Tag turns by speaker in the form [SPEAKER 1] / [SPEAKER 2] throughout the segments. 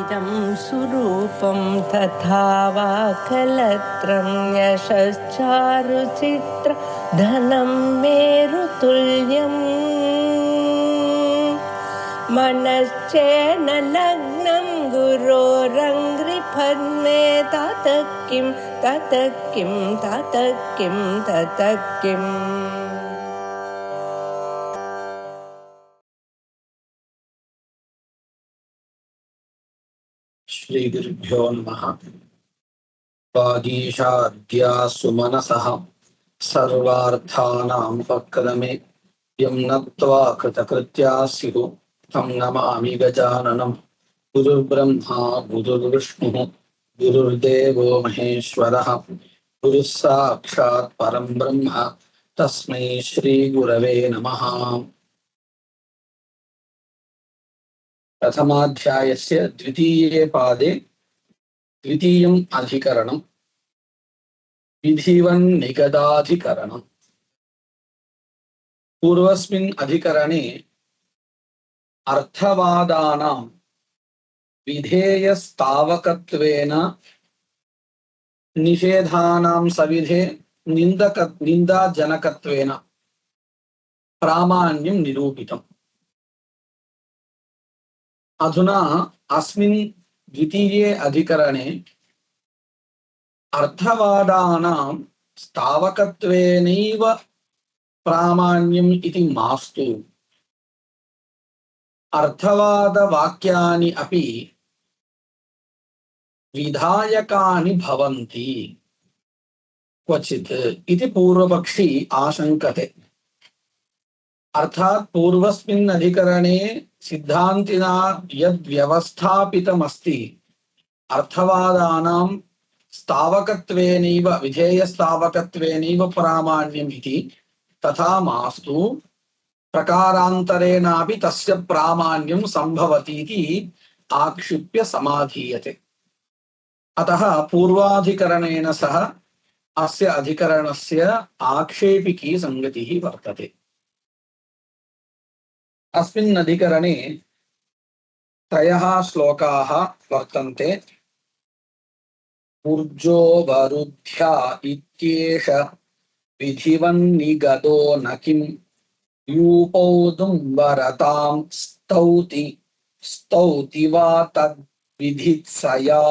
[SPEAKER 1] इदं सुरूपं तथा वा कलत्रं यशश्चारुचित्र धनं मेरुतुल्यम् मनश्चेन लग्नं गुरोरङ्घ्रिपद्मे ततः किं ततः किं ततः किं ततः किम्।
[SPEAKER 2] श्री गुरुभ्यो नमः। वागीशाद्या सुमनसः सर्वार्थानां उपक्रमे यं नत्वा कृतकृत्याः स्युः तं नमामि गजाननं। गुरुर्ब्रह्मा गुरुर्विष्णुः गुरुर्देवो महेश्वरः गुरुः साक्षात् परं ब्रह्म तस्मै श्री गुरवे नमः। प्रथमाध्यायस्य द्वितीये पादे द्वितीयम् अधिकरणं विधिवन्निगदाधिकरणम्। पूर्वस्मिन् अधिकरणे अर्थवादानां विधेयस्तावकत्वेन निषेधानां सविधे निन्दाजनकत्वेन प्रामाण्यं निरूपितम्। अधुना अस्मिन् द्वितीये अधिकरणे अर्थवादानां स्थावकत्वेनैव प्रामाण्यम् इति मास्तु, अर्थवादवाक्यानि अपि विधायकानि भवन्ति क्वचित् इति पूर्वपक्षी आशंकते। अर्थात् पूर्वस्मिन् अधिकरणे सिद्धान्तिना यद्व्यवस्थापितमस्ति अर्थवादानां स्थावकत्वेनैव विधेयस्थावकत्वेनैव प्रामाण्यम् इति, तथा मास्तु प्रकारान्तरेणापि तस्य प्रामाण्यं सम्भवति इति आक्षिप्य समाधीयते। अतः पूर्वाधिकरणेन सह अस्य अधिकरणस्य आक्षेपिकी संगतिः वर्तते। अस्मिन् अधिकरणे त्रयः श्लोकाः वर्तन्ते। ऊर्जोऽवरुध्या इत्येष विधिवन्निगदो न किं यूपोदुम्बरतां स्तौति वा तद्विधित्सया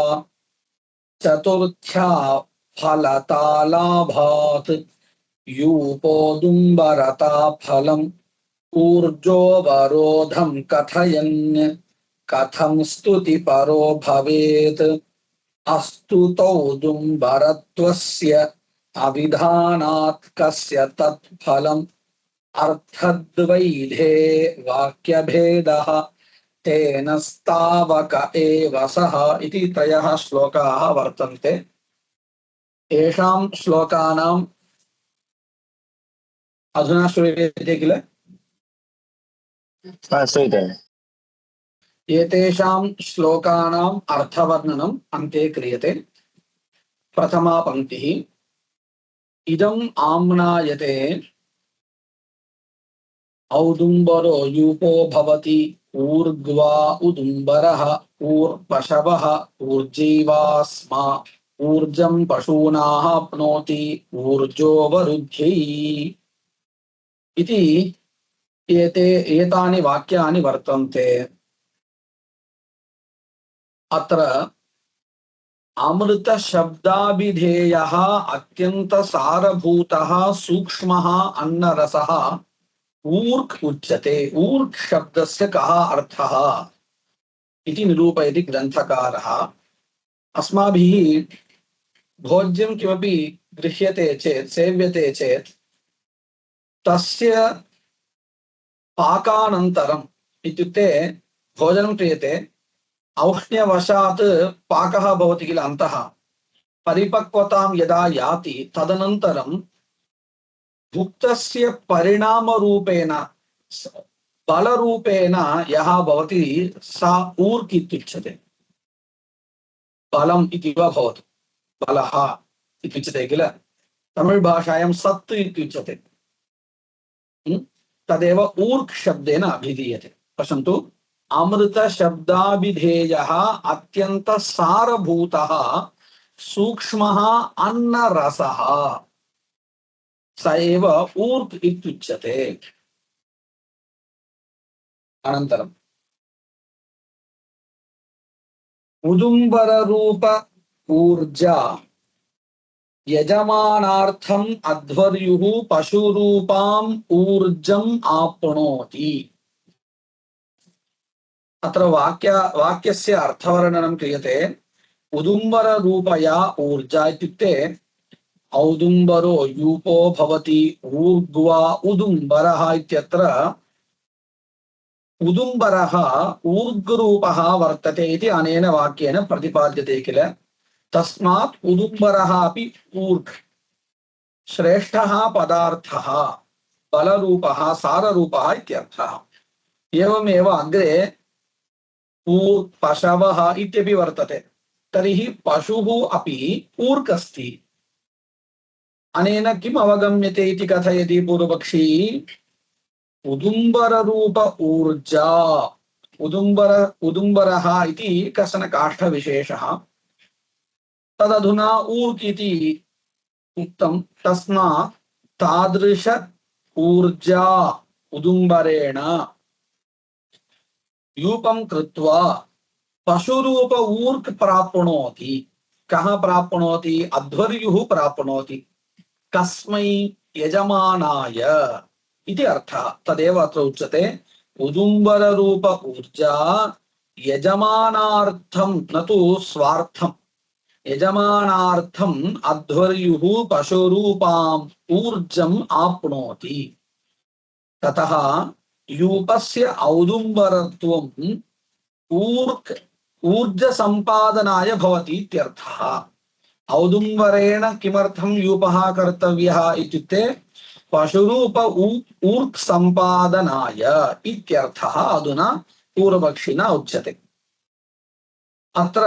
[SPEAKER 2] चतुर्थ्या फलतालाभात् यूपोदुम्बरता फलम् ऊर्जोऽवरोधं कथयन् कथं स्तुतिपरो भवेत् अस्तुतौदुम्बरत्वस्य अविधानात् कस्य तत्फलम् अर्थद्वैधे वाक्यभेदः तेन स्थावक एव सः इति त्रयः श्लोकाः वर्तन्ते। एषां श्लोकानाम् अधुना श्रूयते किल? एतेषां श्लोकानाम् अर्थवर्णनम् अन्ते क्रियते। प्रथमा पंक्तिः इदम् आम्नायते औदुम्बरो यूपो भवति ऊर्ध्वा उदुम्बरः ऊर्पशवः ऊर्जीवास्मा ऊर्जं पशूनाः प्नोति ऊर्जोऽवरुध्यै इति एतानि वाक्यानि वर्तन्ते। अत्र अमृत शब्दाभिधेयः अत्यंत सारभूतः सूक्ष्मः अन्नरसः ऊर्क् उच्यते। ऊर्क् शब्दस्य कः अर्थः इति निरूपयति ग्रन्थकारः। अस्माभिः भोज्यं किमपि गृह्यते चेत् सेव्यते चेत् तस्य पाकानन्तरम् इत्युक्ते भोजनं क्रियते, औष्ण्यवशात् पाकः भवति किल अन्तः, परिपक्वतां यदा याति तदनन्तरं भुक्तस्य परिणामरूपेण बलरूपेण यः भवति सा ऊर्क् इत्युच्यते। बलम् इति वा भवतु, बलः इत्युच्यते किल। तमिळ् भाषायां सत् अमृत शब्दाभिधेयः अत्यंत सारभूतः सूक्ष्मः अन्नरसः स एव ऊर्क् इत्युच्यते। अनन्तरम् उदुम्बररूप ऊर्जा यजमानार्थम् अध्वर्युः पशुरूपाम् ऊर्जम् आप्नोति। अत्र वाक्यस्य अर्थवर्णनं क्रियते। उदुम्बररूपया ऊर्जा इत्युक्ते औदुम्बरो यूपो भवति ऊर्ध्वा उदुम्बरः इत्यत्र उदुम्बरः ऊर्ध्वरूपः वर्तते इति अनेन वाक्येन प्रतिपाद्यते किल। तस्मात् उदुम्बरः अपि ऊर्ध् श्रेष्ठः पदार्थः बलरूपः साररूपः इत्यर्थः। एवमेव अग्रे ऊर् पशवः इत्यपि वर्तते। तर्हि पशुः अपि ऊर्क् अस्ति। अनेन किम् अवगम्यते इति कथयति पूर्वपक्षी। उदुम्बररूप ऊर्जा उदुम्बरः इति कश्चन काष्ठविशेषः तदधुना ऊर्क् इति उक्तं। तस्मात् तादृश ऊर्जा उदुम्बरेण यूपं कृत्वा पशुरूप ऊर्क् प्राप्नोति। कः प्राप्नोति? अध्वर्युः प्राप्नोति। कस्मै? यजमानाय इति अर्थः। तदेव अत्र उच्यते उदुम्बररूप ऊर्जा यजमानार्थं न तु स्वार्थं। यजमानार्थम् अध्वर्युः पशुरूपाम् ऊर्जम् आप्नोति। ततः यूपस्य औदुम्बरत्वम् ऊर्क् ऊर्जसम्पादनाय भवति इत्यर्थः। औदुम्बरेण किमर्थं यूपः कर्तव्यः इत्युक्ते पशुरूप ऊर्क् सम्पादनाय इत्यर्थः अधुना पूर्वपक्षिणा उच्यते। अत्र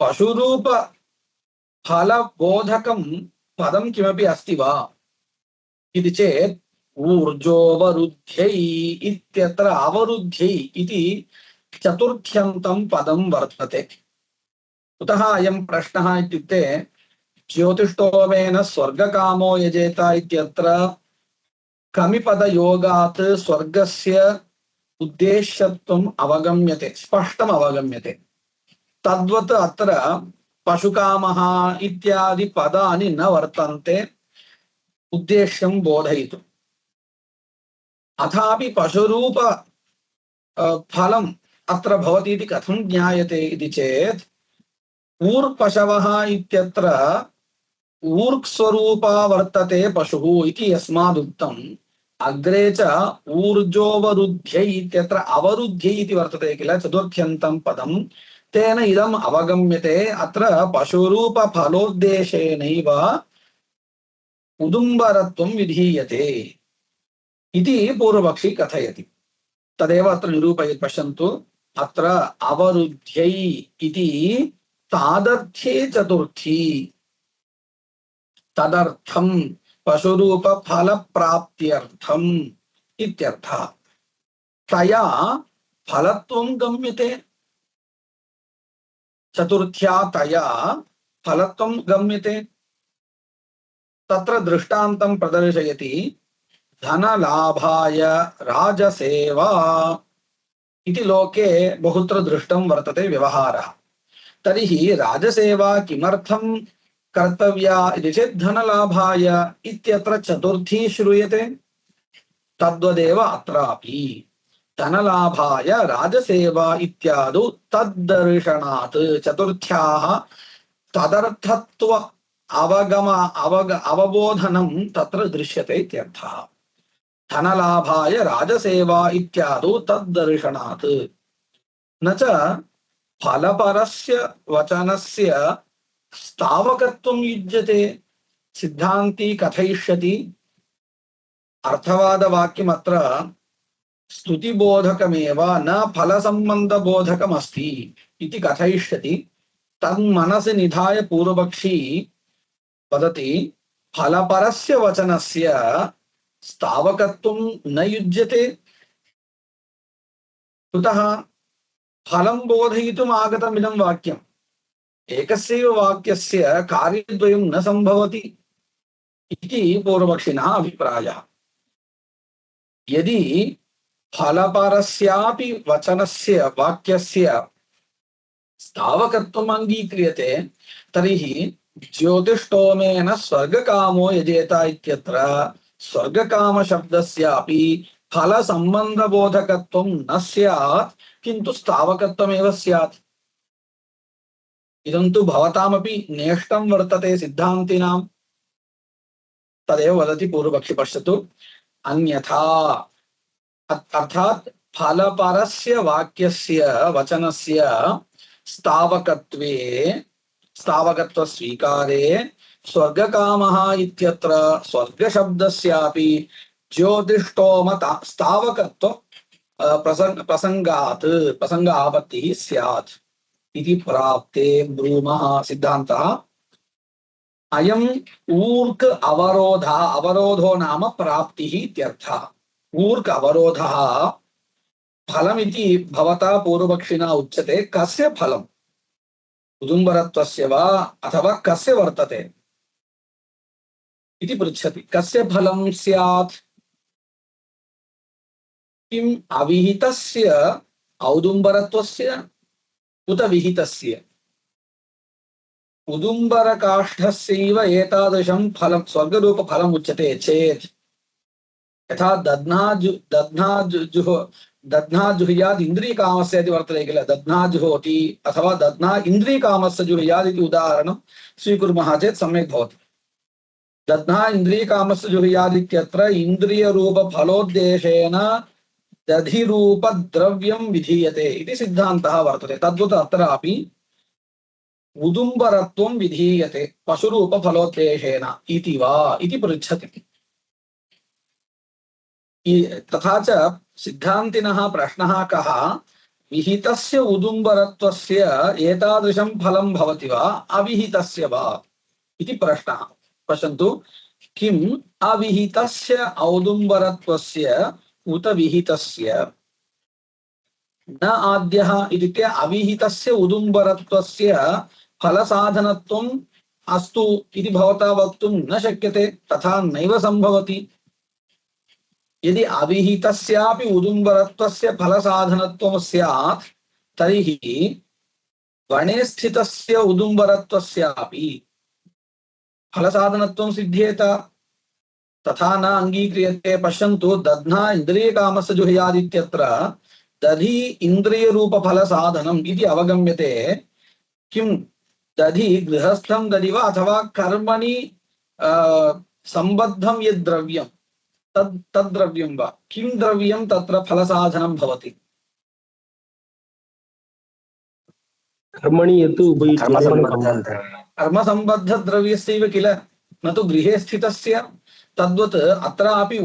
[SPEAKER 2] पशुरूप फलबोधकं पदं किमपि अस्ति वा इति चेत् ऊर्जोवरुध्यै इत्यत्र अवरुध्यै इति चतुर्थ्यन्तं पदं वर्तते। कुतः अयं प्रश्नः इत्युक्ते ज्योतिष्टोमेन स्वर्गकामो यजेत इत्यत्र कमिपदयोगात् स्वर्गस्य उद्देश्यत्वम् अवगम्यते, स्पष्टम् अवगम्यते। तद्वत् अत्र पशुकामः इत्यादि पदानि न वर्तन्ते उद्देश्यं बोधयितुम्। अथापि पशुरूप फलम् अत्र भवति इति कथं ज्ञायते इति चेत् ऊर्पशवः इत्यत्र ऊर्क् स्वरूपा वर्तते पशुः इति यस्मादुक्तम्। अग्रे च ऊर्जोवरुध्यै इत्यत्र अवरुध्यै इति वर्तते किल चतुर्थ्यन्तं पदं। तेन इदम् अवगम्यते अत्र पशुरूप फलोद्देशेनैव उदुम्बरत्वं विधीयते इति पूर्वपक्षी कथयति। तदेव अत्र निरूपयति। पश्यन्तु अत्र अवरुध्यै इति तादर्थ्ये चतुर्थी तदर्थं पशुरूप फल प्राप्त्यर्थम् इत्यर्थः। तया फलत्वं गम्यते। चतुर्थ्या तया फलत्वं गम्यते। तत्र दृष्टान्तं प्रदर्शयति। धनलाभाय राजसेवा इति लोके बहुत्र दृष्टं वर्तते व्यवहारः। तर्हि राजसेवा किमर्थं कर्तव्या इति चेत् धनलाभाय इत्यत्र चतुर्थी श्रूयते। तद्वदेव अत्रापि धनलाभाय राजसेवा इत्यादौ तद्दर्शनात् चतुर्थ्याः तदर्थत्व अवबोधनं तत्र दृश्यते इत्यर्थः। धनलाभाय राजसेवा इत्यादौ तद्दर्शनात् न च फलपरस्य वचनस्य स्थावकत्वं युज्यते। सिद्धान्ती कथयिष्यति अर्थवादवाक्यमत्र स्तुतिबोधकमेव न फलसम्बन्धबोधकमस्ति इति कथयिष्यति। तन्मनसि निधाय पूर्वपक्षी वदति फलपरस्य वचनस्य स्थावकत्वं न युज्यते। कुतः फलं बोधयितुम् आगतमिदं वाक्यम् एकस्यैव वाक्यस्य कार्यद्वयं न सम्भवति इति पूर्वपक्षिणः अभिप्रायः। यदि फलपरस्यापि वचनस्य वाक्यस्य स्थावकत्वम् अङ्गीक्रियते तर्हि ज्योतिष्टोमेन स्वर्गकामो यजेत इत्यत्र स्वर्गकामशब्दस्यापि फलसम्बन्धबोधकत्वं न स्यात् किन्तु स्थावकत्वमेव स्यात्। इदं तु भवतामपि नेष्टं वर्तते सिद्धान्तिनां। तदेव वदति पूर्वपक्षी। पश्यतु, अन्यथा अर्थात् फलपरस्य वाक्यस्य वचनस्य स्थावकत्वे स्थावकत्वस्वीकारे स्वर्गकामः इत्यत्र स्वर्गशब्दस्यापि ज्योतिष्टोमत स्थावकत्व प्रसंग आपत्तिः स्यात् इति प्राप्ते ब्रूमः सिद्धान्तः अयम् ऊर्क अवरोधः। अवरोधो नाम प्राप्तिः इत्यर्थः। ऊर्क अवरोधः फलमिति भवता पूर्वपक्षिणा उच्यते। कस्य फलम्? उदुम्बरत्वस्य वा अथवा कस्य वर्तते इति पृच्छति। कस्य फलं स्यात्? किम् अविहितस्य औदुम्बरत्वस्य उत विहितस्य? उदुम्बरकाष्ठस्यैव एतादृशं फलं स्वर्गरूप फलम् उच्यते चेत् यथा दध्ना जुहुयात् इन्द्रियकामस्य इति वर्तते किल। दध्ना जुहोति अथवा दध्ना इन्द्रियकामस्य जुहुयात् इति उदाहरणं स्वीकुर्मः चेत् सम्यक् भवति। दध्ना इन्द्रियकामस्य जुहुयात् इत्यत्र इन्द्रियरूपफलोद्देशेन दधिरूपद्रव्यं विधीयते इति सिद्धान्तः वर्तते। तद्वत् अत्रापि उदुम्बरत्वं विधीयते पशुरूपफलोद्देशेन इति वा इति पृच्छति। तथा च सिद्धान्तिनः प्रश्नः कः? विहितस्य उदुम्बरत्वस्य एतादृशं फलं भवति वा अविहितस्य वा इति प्रश्नः। पश्यन्तु, किम् अविहितस्य औदुम्बरत्वस्य उत विहितस्य? न आद्यः इत्युक्ते अविहितस्य उदुम्बरत्वस्य फलसाधनत्वम् अस्तु इति भवता वक्तुं न शक्यते। तथा नैव सम्भवति। यदि अविहितस्यापि उदुम्बरत्वस्य फलसाधनत्वं स्यात् तर्हि वने स्थितस्य उदुम्बरत्वस्यापि फलसाधनत्वं सिद्ध्येत। तथा न अङ्गीक्रियते। पश्यन्तु, दध्ना इन्द्रियकामस्य जुहुयात् इत्यत्र दधि इन्द्रियरूपफलसाधनम् इति अवगम्यते। किं दधि गृहस्थं दधि वा अथवा कर्मणि सम्बद्धं यद् द्रव्यं तद्द्रव्यं वा? किं द्रव्यं तत्र फलसाधनं भवति?
[SPEAKER 3] कर्मणि यत्
[SPEAKER 2] कर्मसम्बद्धद्रव्यस्यैव किल, न तु गृहे स्थितस्य। तद्वत् अत्रापि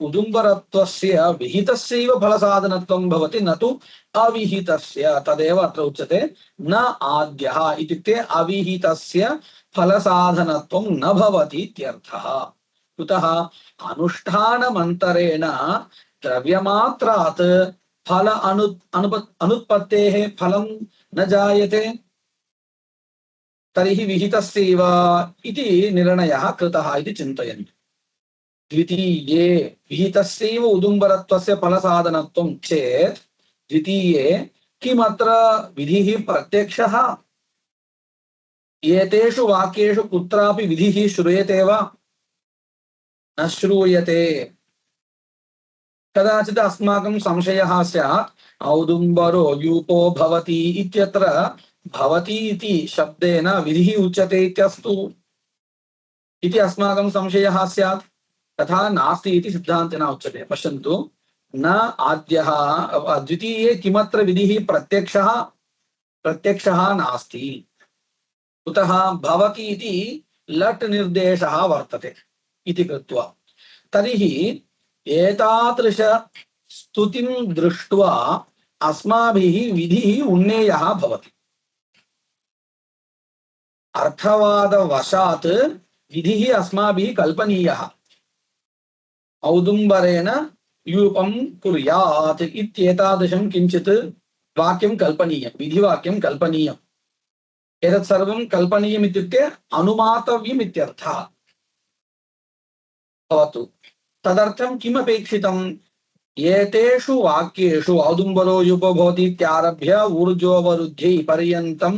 [SPEAKER 2] उदुम्बरत्वस्य विहितस्यैव फलसाधनत्वं भवति, न तु अविहितस्य। तदेव अत्र उच्यते न आद्यः इत्युक्ते अविहितस्य फलसाधनत्वं न भवति इत्यर्थः। कुतः? अनुष्ठानमन्तरेण द्रव्यमात्रात् फल अनुत्पत्तेः फलं न जायते। तर्हि विहितस्यैव इति निर्णयः कृतः इति चिन्तयन्तु। द्वितीये विहितस्यैव उदुम्बरत्वस्य फलसाधनत्वं चेत् द्वितीये किमत्र विधिः प्रत्यक्षः? एतेषु वाक्येषु कुत्रापि विधिः श्रूयते वा? न श्रूयते। कदाचित् अस्माकं संशयः स्यात्, औदुम्बरो यूपो भवति इत्यत्र भवति इति शब्देन विधिः उच्यते इत्यस्तु इति अस्माकं संशयः स्यात्। तथा नास्ति इति सिद्धान्तेन उच्यते। पश्यन्तु, न आद्यः द्वितीये किमत्र विधिः प्रत्यक्षः नास्ति। कुतः? भवति इति लट् निर्देशः वर्तते इति कृत्वा। तर्हि एतादृश स्तुतिं दृष्ट्वा अस्माभिः विधिः उन्नेयः भवति। अर्थवादवशात् विधिः अस्माभिः कल्पनीयः। औदुम्बरेण यूपं कुर्यात् इत्येतादृशं किञ्चित् वाक्यं कल्पनीयं, विधिवाक्यं कल्पनीयम्। एतत् सर्वं कल्पनीयम् इत्युक्ते अनुमातव्यम् इत्यर्थः। भवतु तदर्थं किम् अपेक्षितम्? एतेषु वाक्येषु औदुम्बरो यूपो भवति इत्यारभ्य ऊर्जोऽवरुद्ध्यै पर्यन्तं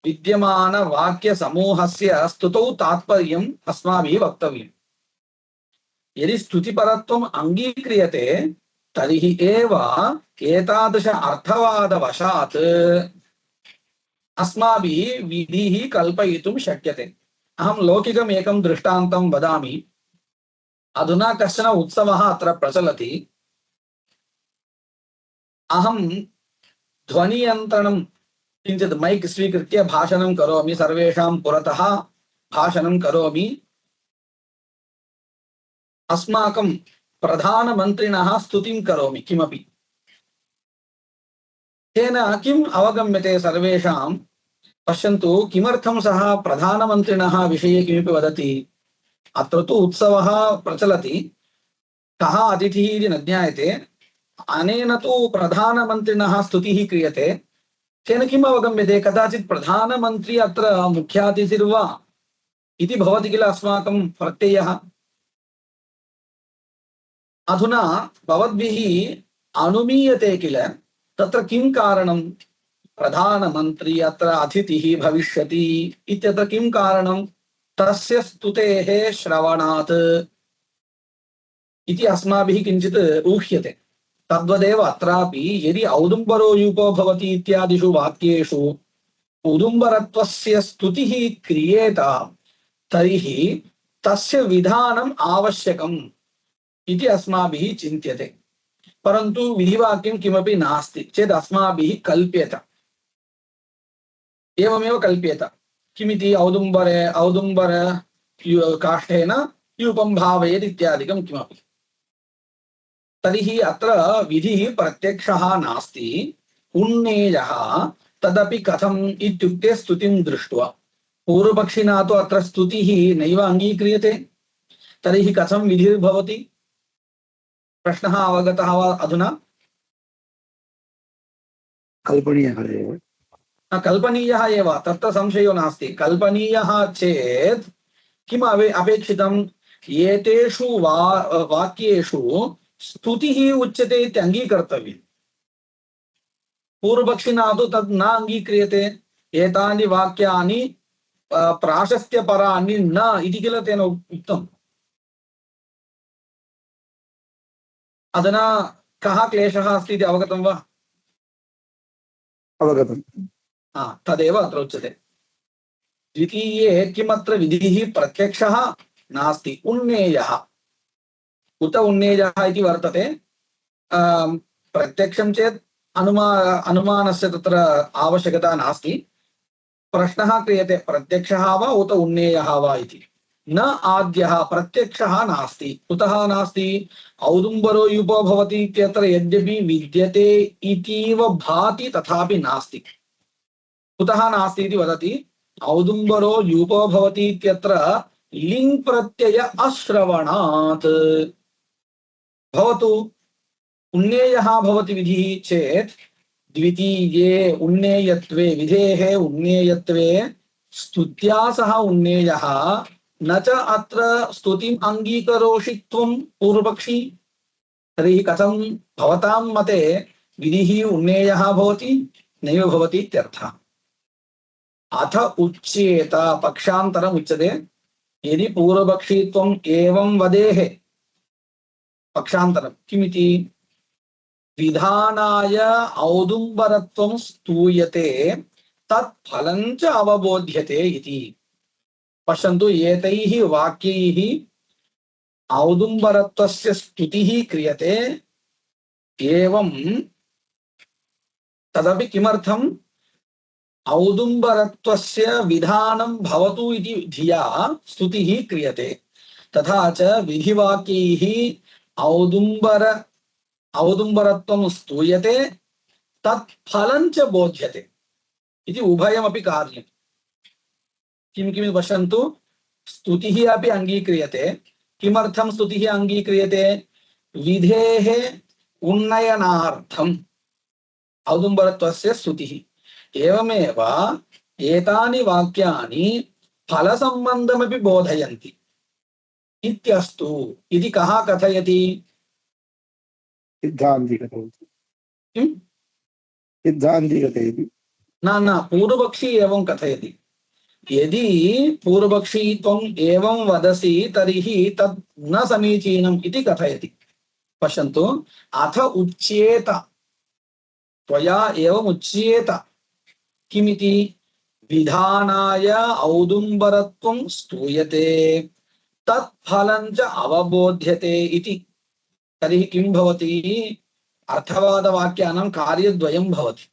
[SPEAKER 2] विद्यमान वाक्य समूहस्य स्तुतौ तात्पर्यम् अस्माभिः वक्तव्यम्। यदि स्तुतिपरत्वम् अङ्गीक्रियते तर्हि एव एतादृश अर्थवादवशात् अस्माभिः विधिः कल्पयितुं शक्यते। अहं लौकिकम् एकं दृष्टान्तं वदामि। अधुना कश्चन उत्सवः अत्र प्रचलति। अहं ध्वनियन्त्रणं किञ्चित् मैक् स्वीकृत्य भाषणं करोमि, सर्वेषां पुरतः भाषणं करोमि। अस्माकं प्रधानमन्त्रिणः स्तुतिं करोमि किमपि। तेन किम् अवगम्यते सर्वेषां? पश्यन्तु, किमर्थं सः प्रधानमन्त्रिणः विषये किमपि वदति? अत्र तु उत्सवः प्रचलति, कः अतिथिः इति न ज्ञायते। अनेन तु प्रधानमन्त्रिणः स्तुतिः क्रियते। तेन किम् अवगम्यते? कदाचित् प्रधानमन्त्री अत्र मुख्यातिथिर्वा इति भवति किल अस्माकं प्रत्ययः। अधुना भवद्भिः अनुमीयते किल, तत्र किं कारणं? प्रधानमन्त्री अत्र अतिथिः भविष्यति इत्यत्र किं कारणं? तस्य स्तुतेः श्रवणात् इति अस्माभिः किञ्चित् ऊह्यते। तद्वदेव अत्रापि यदि औदुम्बरो यूपो भवति इत्यादिषु वाक्येषु औदुम्बरत्वस्य स्तुतिः क्रियेत तर्हि तस्य विधानम् आवश्यकम् इति अस्माभिः चिन्त्यते। परन्तु विधिवाक्यं किमपि नास्ति चेत् अस्माभिः कल्प्येत, एवमेव कल्प्येत। किमिति? औदुम्बर काष्ठेन यूपं भावयेत् इत्यादिकं किमपि। तर्हि अत्र विधिः प्रत्यक्षः नास्ति, उन्नेयः। तदपि कथम् इत्युक्ते स्तुतिं दृष्ट्वा। पूर्वपक्षिणा तु अत्र स्तुतिः नैव अङ्गीक्रियते, तर्हि कथं विधिर्भवति? प्रश्नः अवगतः वा अधुना?
[SPEAKER 3] कल्पनीयः एव।
[SPEAKER 2] कल्पनीयः एव, तत्र संशयो नास्ति। कल्पनीयः चेत् किम् अपेक्षितम्? एतेषु वाक्येषु स्तुतिः उच्यते इति अङ्गीकर्तव्यम्। पूर्वपक्षिणा तु तद् न अङ्गीक्रियते। एतानि वाक्यानि प्राशस्त्यपराणि न इति किल तेन उक्तम्। अधुना कः क्लेशः अस्ति इति अवगतं वा?
[SPEAKER 3] अवगतम्।
[SPEAKER 2] तदेव अत्र उच्यते। द्वितीये किमत्र विधिः प्रत्यक्षः नास्ति, उन्नेयः। उत उन्नेयः इति वर्तते। प्रत्यक्षं चेत् अनुमानस्य तत्र आवश्यकता नास्ति। प्रश्नः क्रियते, प्रत्यक्षः वा उत उन्नेयः वा इति। न आद्यः, प्रत्यक्षः नास्ति। कुतः नास्ति? औदुम्बरो यूपो भवति इत्यत्र यद्यपि विद्यते इतीव भाति तथापि नास्ति। कुतः नास्ति इति वदति। औदुम्बरो यूपो भवति इत्यत्र लिङ् प्रत्यय अश्रवणात्। भवतु उन्नेयः भवति विधिः चेत् द्वितीये उन्नेयत्वे, विधेः उन्नेयत्वे स्तुत्या सह उन्नेयः, न च अत्र स्तुतिम् अङ्गीकरोषि त्वं पूर्वपक्षी। तर्हि कथं भवतां मते विधिः उन्नेयः भवति? नैव भवति इत्यर्थः। अथ उच्येत, पक्षान्तरम् उच्यते। यदि पूर्वपक्षी त्वम् एवं वदेः, पक्षान्तरं किमिति? विधानाय औदुम्बरत्वं स्तूयते तत् फलं च अवबोध्यते इति। पश्यन्तु, एतैः वाक्यैः औदुम्बरत्वस्य स्तुतिः क्रियते। एवं तदपि किमर्थम्? औदुम्बरत्वस्य विधानं भवतु इति धिया स्तुतिः क्रियते। तथा च विधिवाक्यैः औदुम्बरत्वं स्तूयते तत् फलं च बोध्यते इति उभयमपि कार्यम्। किं किं पश्यन्तु, स्तुतिः अपि अङ्गीक्रियते। किमर्थं स्तुतिः अङ्गीक्रियते? विधेः उन्नयनार्थम् औदुम्बरत्वस्य स्तुतिः। एवमेव एतानि वाक्यानि फलसम्बन्धमपि बोधयन्ति इत्यस्तु इति कः कथयति?
[SPEAKER 3] सिद्धान्ति कथयति।
[SPEAKER 2] किम्?
[SPEAKER 3] सिद्धान्ति कथयति।
[SPEAKER 2] न पूर्वपक्षी एवं कथयति। यदि पूर्वपक्षी त्वम् एवं वदसि तर्हि तत् न समीचीनम् इति कथयति। पश्यन्तु, अथ उच्येत, त्वया एवम् उच्येत, किमिति? विधानाय औदुम्बरत्वं स्तूयते तत्फलं च अवबोध्यते इति। तर्हि किं भवति? अर्थवादवाक्यानां कार्यद्वयं भवति।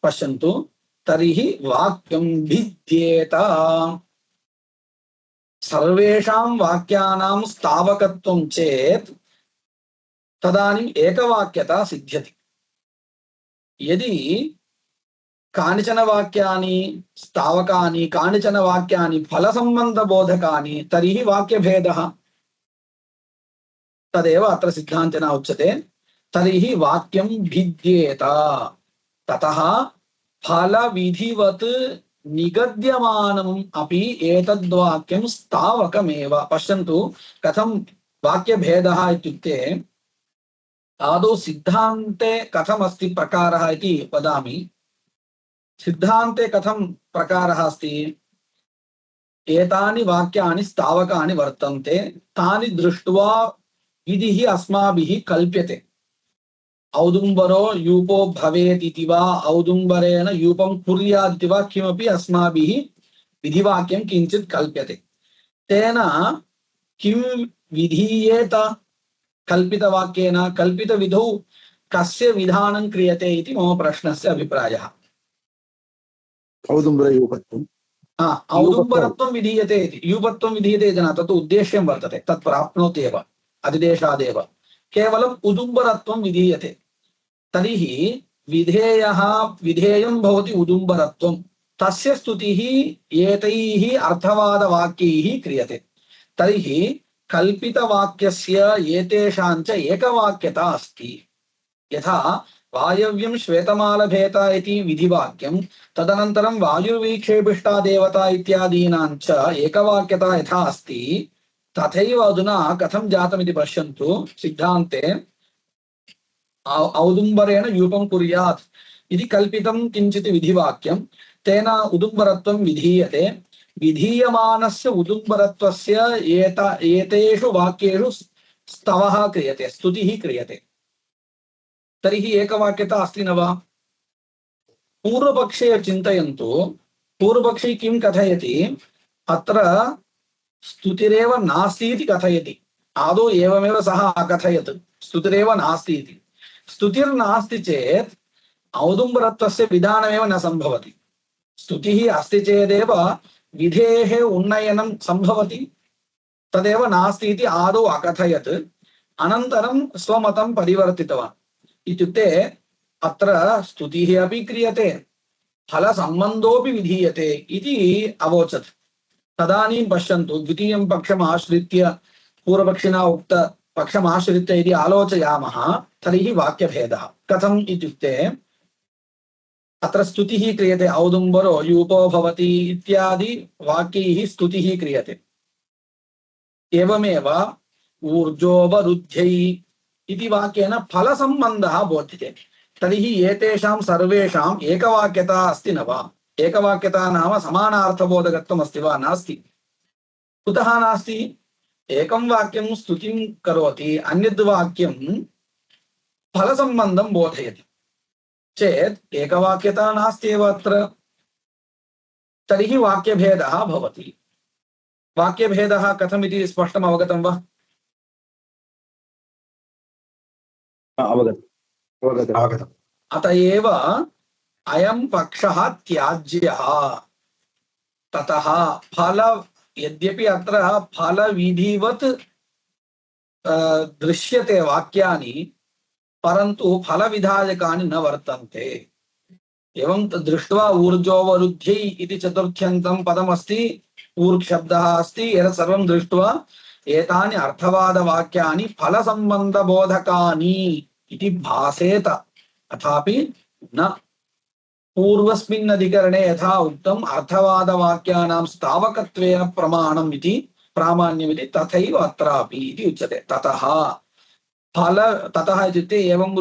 [SPEAKER 2] पश्यन्तु, तर्हि वाक्यं भिद्येत। सर्वेषां वाक्यानां स्थावकत्वं चेत् तदानीम् एकवाक्यता सिद्ध्यति। यदि कानिचन वाक्यानि स्थावकानि, कानिचन वाक्यानि फलसम्बन्धबोधकानि, तर्हि वाक्यभेदः। तदेव अत्र सिद्धान्तेन उच्यते। तर्हि वाक्यं भिद्येत, ततः फलविधिवत् निगद्यमानम् अपि एतद्वाक्यं स्थावकमेव। पश्यन्तु कथं वाक्यभेदः इत्युक्ते, आदौ सिद्धान्ते कथमस्ति प्रकारः इति वदामि। सिद्धान्ते कथं प्रकारः अस्ति? एतानि वाक्यानि स्थावकानि वर्तन्ते, तानि दृष्ट्वा विधिः अस्माभिः कल्प्यते। औदुम्बरो यूपो भवेत् इति वा, औदुम्बरेण यूपं कुर्यात् इति वा, किमपि अस्माभिः विधिवाक्यं किञ्चित् कल्प्यते। तेन किं विधीयेत? कल्पितवाक्येन, कल्पितविधौ कस्य विधानं क्रियते इति मम प्रश्नस्य अभिप्रायः।
[SPEAKER 3] औदुम्बरयूपत्वम्।
[SPEAKER 2] औदुम्बरत्वं विधीयते इति। यूपत्वं विधीयते इति न, तत् उद्देश्यं वर्तते, तत् प्राप्नोति एव अधिदेशादेव। केवलम् उदुम्बरत्वं विधीयते। तर्हि विधेयः, विधेयं भवति उदुम्बरत्वं। तस्य स्तुतिः एतैः अर्थवादवाक्यैः क्रियते। तर्हि कल्पितवाक्यस्य एतेषां च एकवाक्यता अस्ति। यथा वायव्यं श्वेतमालभेत इति विधिवाक्यं, तदनन्तरं वायुर्वीक्षेपिष्टा देवता इत्यादीनां च एकवाक्यता यथा अस्ति, तथैव अधुना कथं जातमिति पश्यन्तु। सिद्धान्ते औदुम्बरेण यूपं कुर्यात् इति कल्पितं किञ्चित् विधिवाक्यं, तेन उदुम्बरत्वं विधीयते। विधीयमानस्य उदुम्बरत्वस्य एतेषु वाक्येषु स्तवः क्रियते, स्तुतिः क्रियते। तर्हि एकवाक्यता अस्ति न वा? पूर्वपक्षे चिन्तयन्तु। पूर्वपक्षी किं कथयति? अत्र स्तुतिरेव नास्ति इति कथयति। आदौ एवमेव सः अकथयत्, स्तुतिरेव नास्ति इति। स्तुतिर्नास्ति चेत् औदुम्बरत्वस्य विधानमेव न सम्भवति। स्तुतिः अस्ति चेदेव विधेः उन्नयनं सम्भवति। तदेव नास्ति इति आदौ अकथयत्, अनन्तरं स्वमतं परिवर्तितवान्। इत्युक्ते अत्र स्तुतिः अपि क्रियते, फलसम्बन्धोऽपि विधीयते इति अवोचत्। तदानीं पश्यन्तु, द्वितीयं पक्षम् आश्रित्य, पूर्वपक्षिणा उक्त पक्षम् आश्रित्य यदि आलोचयामः तर्हि वाक्यभेदः कथम् इत्युक्ते, अत्र स्तुतिः क्रियते। औदुम्बरो यूपो भवति इत्यादि वाक्यैः स्तुतिः क्रियते। एवमेव ऊर्जोऽवरुद्ध्यै इति वाक्येन फलसम्बन्धः बोध्यते। तर्हि एतेषां सर्वेषाम् एकवाक्यता अस्ति न वा? एकवाक्यता नाम समानार्थबोधकत्वम् अस्ति वा? नास्ति। कुतः नास्ति? एकं वाक्यं स्तुतिं करोति, अन्यद् वाक्यं फलसम्बन्धं बोधयति चेत् एकवाक्यता नास्ति एव अत्र। तर्हि वाक्यभेदः भवति। वाक्यभेदः कथमिति स्पष्टम् अवगतं वा?
[SPEAKER 3] अवगतम्।
[SPEAKER 2] अत एव अयं पक्षः त्याज्यः। ततः फल, यद्यपि अत्र फलविधिवत् दृश्यते वाक्यानि, परन्तु फलविधायकानि न वर्तन्ते। एवं दृष्ट्वा ऊर्जोऽवरुद्ध्यै इति चतुर्थ्यन्तं पदमस्ति, ऊर् शब्दः अस्ति। एतत् सर्वं दृष्ट्वा एतानि अर्थवादवाक्यानि फलसम्बन्धबोधकानि इति भासेत अथापि न पूर्वस्मिन् अधिकरणे यथा उक्तम् अर्थवादवाक्यानां स्थावकत्वेन प्रमाणम् इति प्रामाण्यमिति तथैव अत्रापि इति उच्यते। ततः इत्युक्ते एवं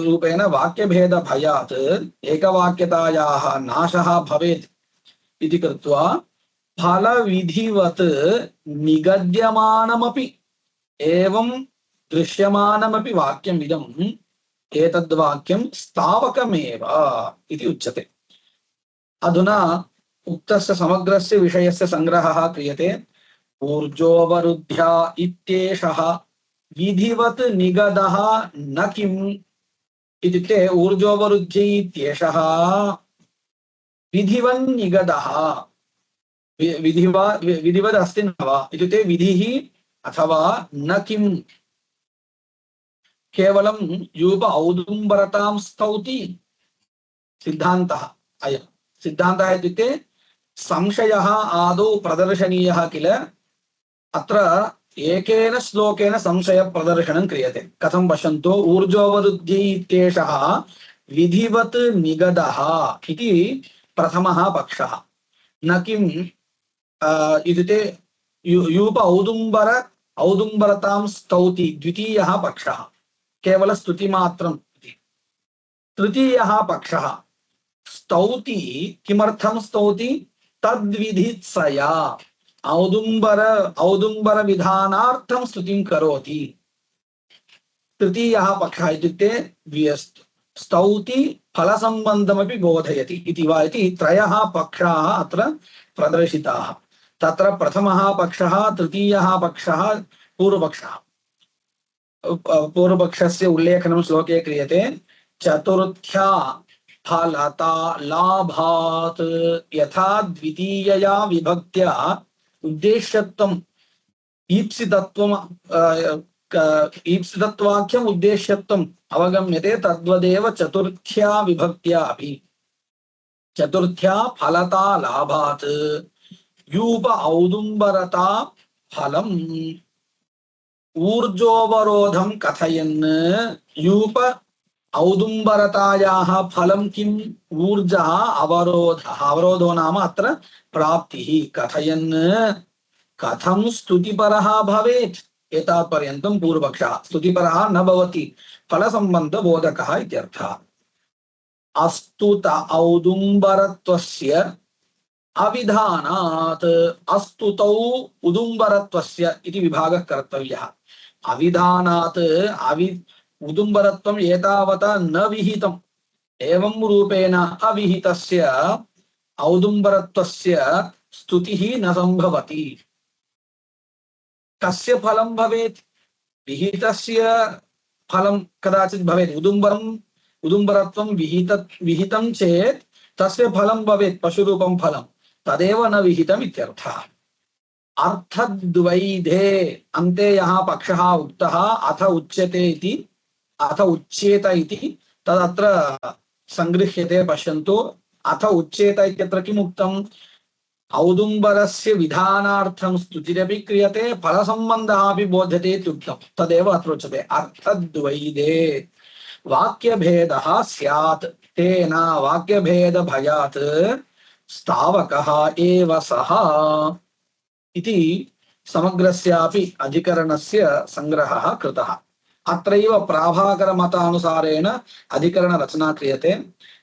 [SPEAKER 2] रूपेण वाक्यभेदभयात् एकवाक्यतायाः नाशः भवेत् इति कृत्वा फलविधिवत् निगद्यमानमपि एवं दृश्यमानमपि वाक्यमिदम् एतद्वाक्यं स्थावकमेव इति उच्यते। अधुना उक्तस्य समग्रस्य विषयस्य संग्रहः क्रियते। ऊर्जोऽवरुद्ध्या इत्येषः विधिवत् निगदः न किम् इत्युक्ते ऊर्जोऽवरुद्ध्यै इत्येषः विधिवन्निगदः विधिवद् अस्ति न वा इत्युक्ते विधिः अथवा न किम् केवलं यूप औदुम्बरतां स्तौति सिद्धान्तः अयं सिद्धान्तः इत्युक्ते संशयः आदौ प्रदर्शनीयः किल। अत्र एकेन श्लोकेन संशयप्रदर्शनं क्रियते। कथं पश्यन्तु ऊर्जोऽवरुद्ध्यै इत्येषः विधिवत् निगदः इति प्रथमः पक्षः। न किम् इत्युक्ते यूप औदुम्बरतां स्तौति द्वितीयः पक्षः केवल स्तुतिमात्रम् इति। तृतीयः पक्षः स्तौति किमर्थं स्तौति तद्विधित्सया औदुम्बर विधानार्थं स्तुतिं करोति। तृतीयः पक्षः इत्युक्ते स्तौति फलसम्बन्धमपि बोधयति इति वा इति त्रयः पक्षाः अत्र प्रदर्शिताः। तत्र प्रथमः पक्षः तृतीयः पक्षः पूर्वपक्षः। पूर्वपक्षस्य उल्लेखनं श्लोके क्रियते। चतुर्थ्या फलता लाभात् यथा द्वितीयया विभक्त्या उद्देश्यत्वम् ईप्सितत्वाख्यम् उद्देश्यत्वम् अवगम्यते तद्वदेव चतुर्थ्या विभक्त्या अपि। चतुर्थ्या फलता लाभात् यूप औदुम्बरता फलम् ऊर्जोऽवरोधं कथयन् यूप औदुम्बरतायाः फलं किम् ऊर्जः अवरोधः अवरोधो नाम अत्र प्राप्तिः कथयन् कथं स्तुतिपरः भवेत् एतावत्पर्यन्तं पूर्वपक्षः। स्तुतिपरः न भवति फलसम्बन्धबोधकः इत्यर्थः। अस्तुत औदुम्बरत्वस्य अविधानात् अस्तुतौ उदुम्बरत्वस्य इति विभागः कर्तव्यः। अविधानात् उदुम्बरत्वम् एतावता न विहितम्। एवं रूपेण अविहितस्य औदुम्बरत्वस्य स्तुतिः न संभवति। कस्य फलं भवेत्? विहितस्य फलं कदाचित् भवेत्। उदुम्बरत्वं विहितं चेत् तस्य फलं भवेत् पशुरूपं फलं। तदेव न विहितम् इत्यर्थः। अर्थद्वैधे अन्ते यः पक्षः उक्तः अथ उच्येत इति तदत्र संगृह्यते। पश्यन्तु अथ उच्येत इत्यत्र किम् उक्तम्? औदुम्बरस्य विधानार्थं स्तुतिरपि क्रियते फलसम्बन्धः अपि बोध्यते इत्युक्तम्। तदेव अत्र उच्यते। अर्थद्वैधे वाक्यभेदः स्यात् तेन वाक्यभेदभयात् स्थावकः एव सः इति समग्रस्यापि अधिकरणस्य संग्रहः कृतः। अत्रैव प्राभाकरमतानुसारेण अधिकरणरचना क्रियते।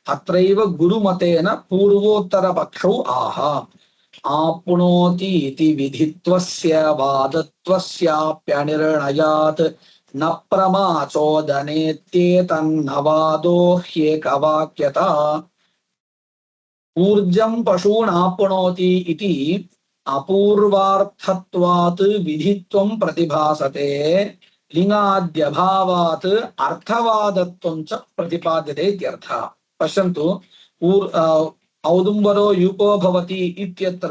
[SPEAKER 2] अत्रैव गुरुमतेन पूर्वोत्तरपक्षौ आह। आप्नोति इति विधित्वस्य वादत्वस्याप्यनिर्णयात् न प्रमाचोदनेत्येतन्नवादो ह्येकवाक्यता। ऊर्जं पशूनाप्नोति इति अपूर्वार्थत्वात् विधित्वं प्रतिभासते लिंगाद्यभावात् अर्थवादत्वं च प्रतिपाद्यते इत्यर्थः। पश्यन्तु औदुम्बरो यूपो भवति इत्यत्र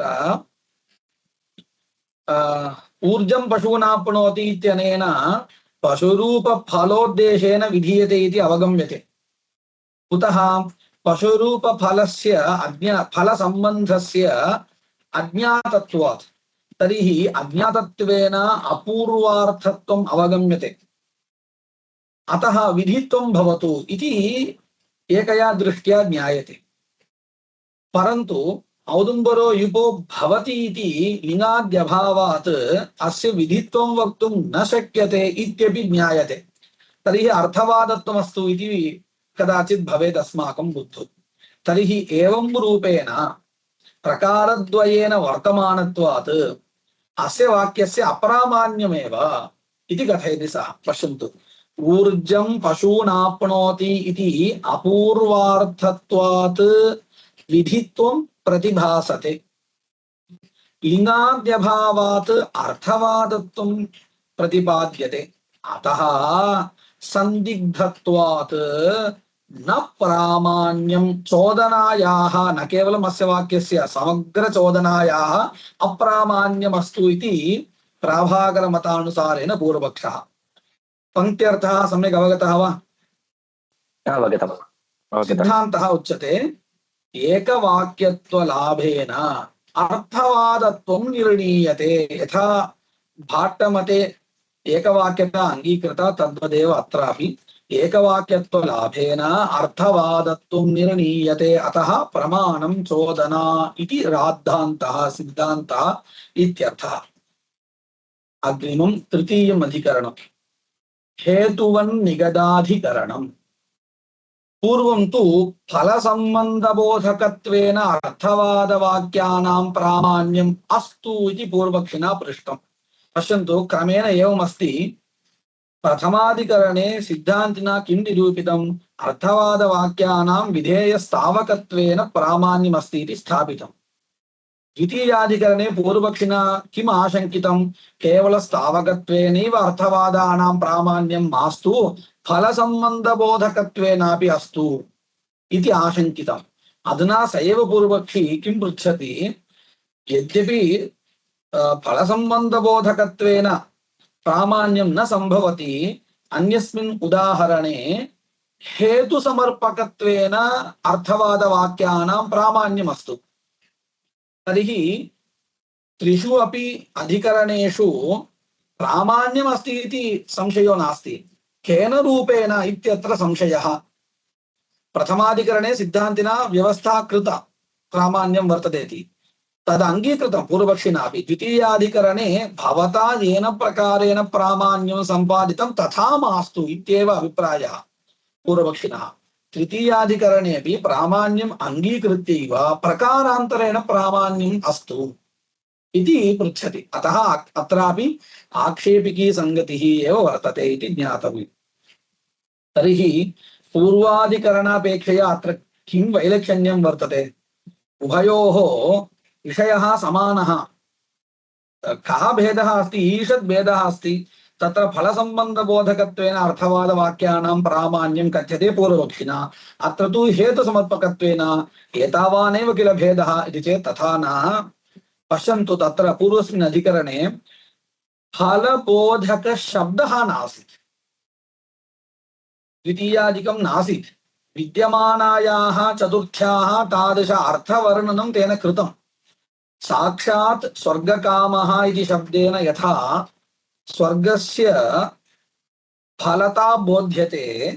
[SPEAKER 2] ऊर्जं पशूनाप्नोति इत्यनेन पशुरूपफलोद्देशेन विधीयते इति अवगम्यते। कुतः? पशुरूपफलस्य फलसम्बन्धस्य अज्ञातत्वात् तर्हि अज्ञातत्वेन अपूर्वार्थत्वम् अवगम्यते, अतः विधित्वं भवतु इति एकया दृष्ट्या ज्ञायते। परन्तु औदुम्बरो युपो भवति इति लिङ्गाद्यभावात् अस्य विधित्वं वक्तुं न शक्यते इत्यपि ज्ञायते। तर्हि अर्थवादत्वमस्तु इति कदाचित् भवेत् अस्माकं बुद्धौ। तर्हि एवं रूपेण प्रकारद्वयेन वर्तमानत्वात् अस्य वाक्यस्य अप्रामाण्यमेव इति कथयति सः। पश्यन्तु, ऊर्जं पशूनाप्नोति इति अपूर्वार्थत्वात् विधित्वं प्रतिभासते, लिङ्गाद्यभावात् अर्थवादत्वं प्रतिपाद्यते, अतः संदिग्धत्वात् न प्रामाण्यं चोदनायाः, न केवलम् अस्य वाक्यस्य समग्र चोदनायाः अप्रामाण्यमस्तु इति प्राभाकरमतानुसारेण पूर्वपक्षः। पंक्त्यर्थः सम्यक् अवगतः वा?
[SPEAKER 4] अवगतम्।
[SPEAKER 2] सिद्धान्तः उच्यते एकवाक्यत्वलाभेन अर्थवादत्वं निर्णीयते। यथा भाट्टमते एकवाक्यता अंगीकृता तद्वदेव अत्रापि एकवाक्यत्वलाभेन अर्थवादत्वं निर्णीयते, अतः प्रमाणं चोदना इति राद्धान्तः सिद्धान्तः इत्यर्थः। अग्रिमं तृतीयम् अधिकरणं हेतुवन्निगदाधिकरणम्। पूर्वं तु फलसम्बन्धबोधकत्वेन अर्थवादवाक्यानां प्रामाण्यम् अस्तु इति पूर्वपक्षिणा पृष्टम्। पश्यन्तु, क्रमेण एवमस्ति। प्रथमाधिकरणे सिद्धान्तिना किं निरूपितम्? अर्थवादवाक्यानां विधेयस्तावकत्वेन प्रामाण्यमस्ति इति स्थापितम्। द्वितीयाधिकरणे पूर्वपक्षिणा किम् आशंकितं? केवलस्तावकत्वेनैव अर्थवादानां प्रामाण्यं मास्तु, फलसम्बन्धबोधकत्वेनापि अस्तु इति आशंकितम्। अधुना स एव पूर्वपक्षी किं पृच्छति? यद्यपि फलसम्बन्धबोधकत्वेन प्रामाण्यं न संभवति, अन्यस्मिन् उदाहरणे हेतुसमर्पकत्वेन अर्थवादवाक्यानां प्रामाण्यमस्तु। तर्हि त्रिषु अपि अधिकरणेषु प्रामाण्यमस्ति इति संशयो नास्ति। केन रूपेण इत्यत्र संशयः। प्रथमाधिकरणे सिद्धान्तिना व्यवस्था कृता प्रामाण्यं वर्तते इति, तद् अंगीकृतं पूर्वपक्षिणापि। द्वितीयाधिकरणे भवता येन प्रकारेण प्रामाण्यं सम्पादितं तथा मास्तु इत्येव अभिप्रायः पूर्वपक्षिणः। तृतीयाधिकरणेपि प्रामाण्यम् अंगीकृत्यैव प्रकारान्तरेण प्रामाण्यम् अस्तु इति पृच्छति। अतः अत्रापि आक्षेपिकी संगतिः एव वर्तते इति ज्ञातव्यम्। तर्हि पूर्वाधिकरणापेक्षया अत्र किं वैलक्षण्यं वर्तते? उभयोः विषयः समानः। कः भेदः अस्ति? ईषद् भेदः अस्ति। तत्र फलसम्बन्धबोधकत्वेन अर्थवादवाक्यानां प्रामाण्यं कथ्यते पूर्वपक्षिणा, अत्र तु हेतुसमर्पकत्वेन। एतावानेव किल भेदः इति चेत् तथा न। पश्यन्तु, तत्र पूर्वस्मिन् अधिकरणे फलबोधकशब्दः नासीत्, द्वितीयादिकं नासीत्। विद्यमानायाः चतुर्थ्याः तादृश अर्थवर्णनं तेन कृतं। साक्षात् स्वर्गकामः इति शब्देन यथा स्वर्गस्य फलता बोध्यते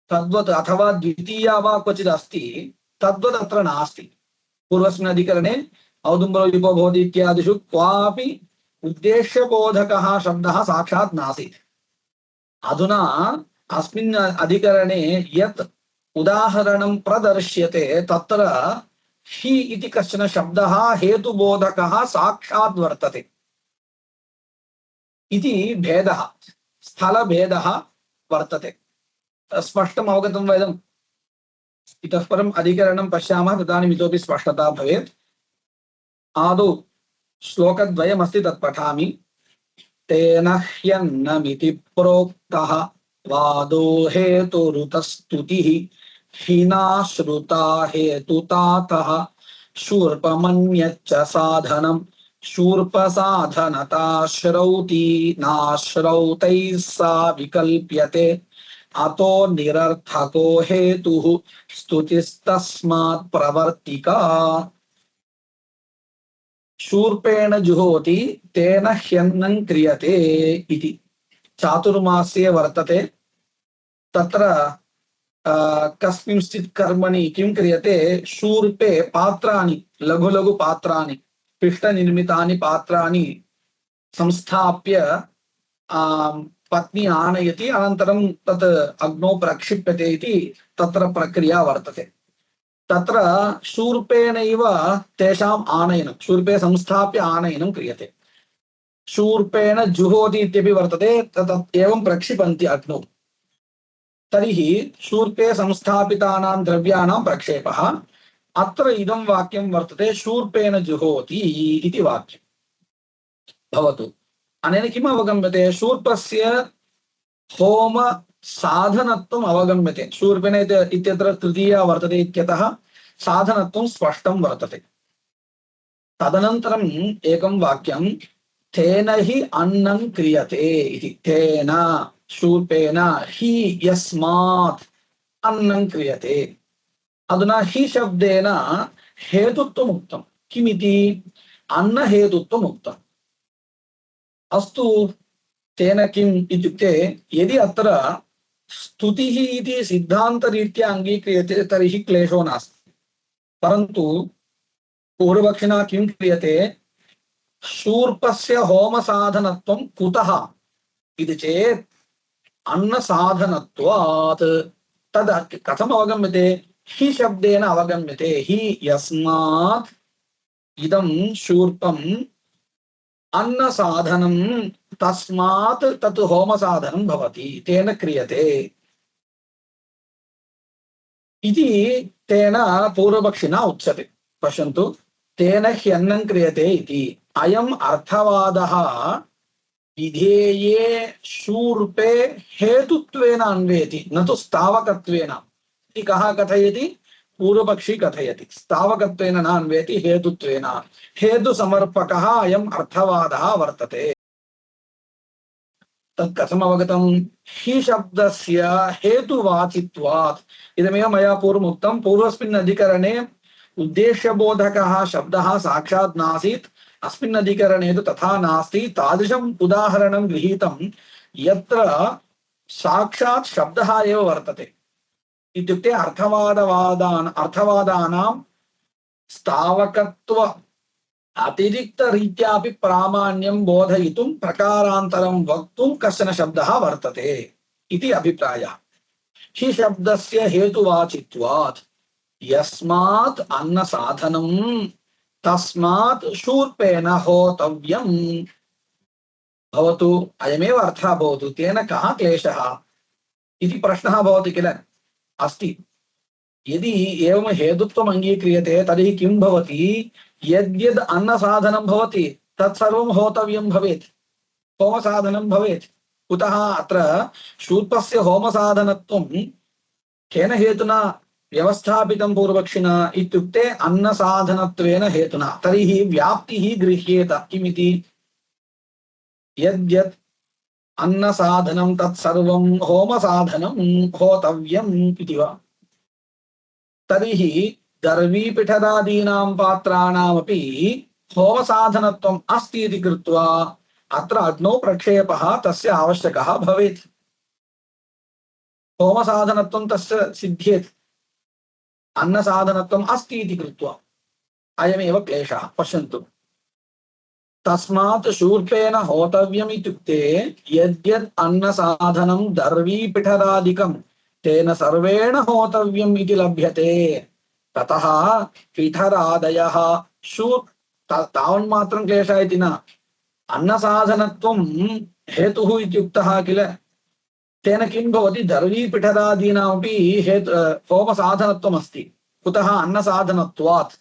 [SPEAKER 2] तद्वत्, अथवा द्वितीया वा क्वचित् अस्ति, तद्वत् अत्र नास्ति। पूर्वस्मिन् अधिकरणे औदुम्बरो युपो भवति इत्यादिषु क्वापि उद्देश्यबोधकः शब्दः साक्षात् नासीत्। अधुना अस्मिन् अधिकरणे यत् उदाहरणं प्रदर्श्यते तत्र हि इति कश्चन शब्दः हेतुबोधकः साक्षात् वर्तते इति भेदः, स्थलभेदः वर्तते। स्पष्टम् अवगतं वयम्। इतः परम् अधिकरणं पश्यामः, तदानीम् इतोपि स्पष्टता भवेत्। आदौ श्लोकद्वयमस्ति, तत् पठामि। तेन ह्यन्नमिति प्रोक्तः वादो हेतुरुतस्तुतिः हीनाश्रुता हेतुतातः शूर्पमन्यच्च साधनं शूर्पसाधनता श्रौती नाश्रौतैः सा विकल्प्यते अतो निरर्थको हेतुः स्तुतिस्तस्मात् प्रवर्तिका। शूर्पेण जुहोति तेन ह्यन्नं क्रियते इति चातुर्मास्ये वर्तते। तत्र कस्मिंश्चित् कर्मणि किं क्रियते, शूर्पे पात्राणि, लघु लघु पात्राणि, पिष्टनिर्मितानि पात्राणि संस्थाप्य पत्नी आनयति, अनन्तरं तत् अग्नौ प्रक्षिप्यते इति तत्र प्रक्रिया वर्तते। तत्र शूर्पेणैव तेषाम् आनयनं, शूर्पे संस्थाप्य आनयनं क्रियते। शूर्पेण जुहोति इत्यपि वर्तते, तत् एवं प्रक्षिपन्ति अग्नौ। तर्हि शूर्पे संस्थापितानां द्रव्याणां प्रक्षेपः। अत्र इदं वाक्यं वर्तते शूर्पेण जुहोति इति वाक्यं भवतु। अनेन किम् अवगम्यते, शूर्पस्य होम साधनत्वम् अवगम्यते। शूर्पेण इत्यत्र तृतीया वर्तते इत्यतः साधनत्वं स्पष्टं वर्तते। तदनन्तरम् एकं वाक्यं तेन हि अन्नं क्रियते इति। तेन शूर्पेण हि यस्मात् अन्नं क्रियते। अधुना हि शब्देन हेतुत्वम् उक्तं। किमिति? अन्न हेतुत्वम् उक्तम्। अस्तु, तेन किम् इत्युक्ते, यदि अत्र स्तुतिः इति सिद्धान्तरीत्या अङ्गीक्रियते तर्हि क्लेशो नास्ति। परन्तु पूर्वपक्षिणा किं क्रियते, शूर्पस्य होमसाधनत्वं कुतः इति चेत् अन्नसाधनत्वात्। तद् कथम् अवगम्यते? हि शब्देन अवगम्यते। हि यस्मात् इदं शूर्पम् अन्नसाधनं तस्मात् तत् होमसाधनं भवति, तेन क्रियते इति तेन पूर्वपक्षिणा उच्यते। पश्यन्तु, तेन ह्यन्नं क्रियते इति अयम् अर्थवादः विधेये शूर्पे हेतुत्वेन अन्वेति, न तु स्थावकत्वेन। इति कः कथयति? पूर्वपक्षी कथयति। स्थावकत्वेन न अन्वेति, हेतुत्वेन। हेतुसमर्पकः अयम् अर्थवादः वर्तते। तत् कथम् अवगतम्? हि शब्दस्य हेतुवाचित्वात्। इदमेव मया पूर्वम् उक्तं। पूर्वस्मिन् अधिकरणे उद्देश्यबोधकः शब्दः साक्षात् नासीत्, अस्मिन् अधिकरणे तु तथा नास्ति। तादृशम् उदाहरणं गृहीतं यत्र साक्षात् शब्दः एव वर्तते। इत्युक्ते अर्थवादानां स्थावकत्व अतिरिक्तरीत्यापि प्रामाण्यं बोधयितुं प्रकारान्तरं वक्तुं कश्चन शब्दः वर्तते इति अभिप्रायः। हि शब्दस्य हेतुवाचित्वात् यस्मात् अन्नसाधनं तस्मात् शूर्पेण होतव्यम् भवतु। अयमेव अर्थः भवतु। तेन कः क्लेशः इति प्रश्नः भवति किल? अस्ति। यदि एवं हेतुत्वम् अङ्गीक्रियते तर्हि किं भवति? यद्यद् अन्नसाधनं भवति तत्सर्वं होतव्यं भवेत्, होमसाधनं भवेत्। कुतः? अत्र शूर्पस्य होमसाधनत्वं केन हेतुना व्यवस्थापितं पूर्वपक्षिणा इत्युक्ते अन्नसाधनत्वेन हेतुना। तर्हि व्याप्तिः गृह्येत। किमिति? यद्यत् अन्नसाधनं तत्सर्वं होमसाधनं होतव्यम् इति वा? तर्हि दर्वीपिठदादीनां पात्राणामपि होमसाधनत्वम् अस्ति इति कृत्वा अत्र अग्नौ प्रक्षेपः तस्य आवश्यकः भवेत्। होमसाधनत्वं तस्य सिद्ध्येत्, अन्नसाधनत्वम् अस्ति इति कृत्वा। अयमेव क्लेशः। पश्यन्तु, तस्मात् शूर्पेण होतव्यम् इत्युक्ते यद्यद् अन्नसाधनं दर्वीपिठदादिकं तेन सर्वेण होतव्यम् इति लभ्यते। ततः पिठरादयः तावन्मात्रं क्लेशः इति न। अन्नसाधनत्वं हेतुः इत्युक्तः किल? तेन किं भवति? दर्वीपिठदादीनामपि होमसाधनत्वम् अस्ति। कुतः? अन्नसाधनत्वात्।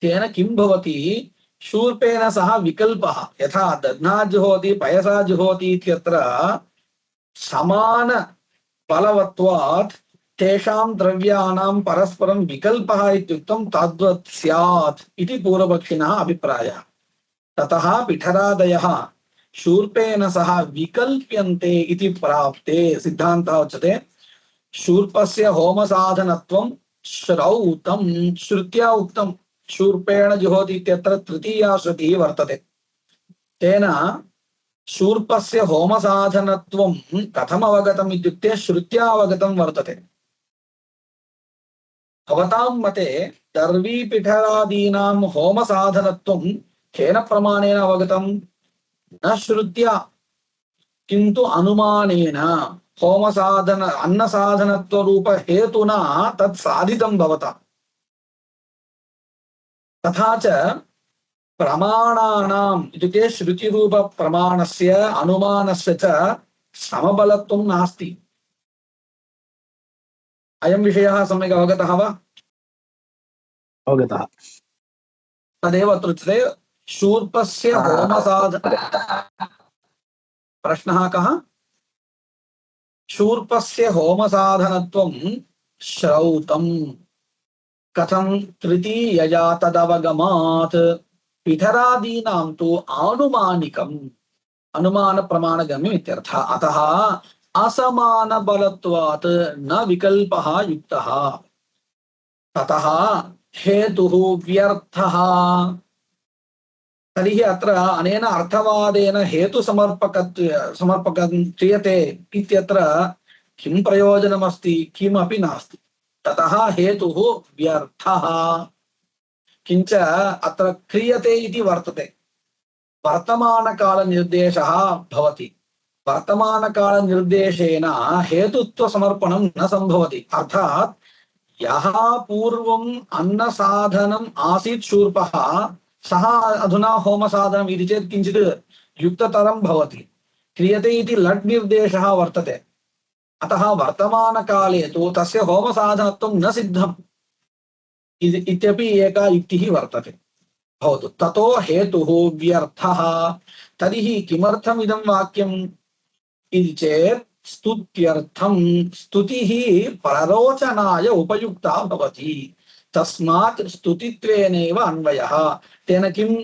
[SPEAKER 2] तेन किं भवति? शूर्पेण सह विकल्पः। यथा दध्ना जुहोति पयसा जुहोति इत्यत्र समान फलवत्वात् तेषां द्रव्याणां परस्परं विकल्पः इत्युक्तं तद्वत् स्यात् इति पूर्वपक्षिणः अभिप्रायः। ततः पिठरादयः शूर्पेण सह विकल्प्यन्ते इति प्राप्ते सिद्धान्तः उच्यते शूर्पस्य होमसाधनत्वं श्रौतं, श्रुत्या उक्तं। शूर्पेण जुहोति इत्यत्र तृतीया श्रुतिः वर्तते। तेन शूर्पस्य होमसाधनत्वं कथम् अवगतम् इत्युक्ते श्रुत्या अवगतं वर्तते। भवतां मते दर्वीपिठरादीनां होमसाधनत्वं केन प्रमाणेन अवगतं? न श्रुत्या किन्तु अनुमानेन। होमसाधन अन्नसाधनत्वरूप हेतुना तत् साधितं भवता। तथा च प्रमाणानाम् इत्युक्ते श्रुतिरूप प्रमाणस्य अनुमानस्य च समबलत्वं नास्ति। अयं विषयः सम्यक् अवगतः वा?
[SPEAKER 3] अवगतः।
[SPEAKER 2] तदेव अत्र उच्यते शूर्पस्य होमसाधन। प्रश्नः कः? शूर्पस्य होमसाधनत्वं श्रौतं कथं तृतीयया तदवगमात्। पिठरादीनां तु आनुमानिकम्, अनुमानप्रमाणगम्यम् इत्यर्थः। अतः असमानबलत्वात् न विकल्पः युक्तः। ततः हेतुः व्यर्थः। तर्हि अत्र अनेन अर्थवादेन समर्पकं क्रियते इत्यत्र किं प्रयोजनमस्ति? किमपि नास्ति। ततः हेतुः व्यर्थः। किञ्च अत्र क्रियते इति वर्तते, वर्तमानकालनिर्देशः भवति। वर्तमानकालनिर्देशेन हेतुत्वसमर्पणं न सम्भवति। अर्थात् यः पूर्वम् अन्नसाधनम् आसीत् शूर्पः, सः अधुना होमसाधनम् इति चेत् किञ्चित् युक्ततरं भवति। क्रियते इति लट् निर्देशः वर्तते। अतः वर्तमानकाले तु तस्य होमसाधनत्वं न सिद्धम् इत्यपि एका युक्तिः वर्तते। भवतु ततो हेतुः व्यर्थः। तर्हि किमर्थम् इदं वाक्यम् इति चेत् स्तुत्यर्थं। स्तुतिः प्ररोचनाय उपयुक्ता भवति। तस्मात् स्तुतित्वेनैव अन्वयः। तेन किम्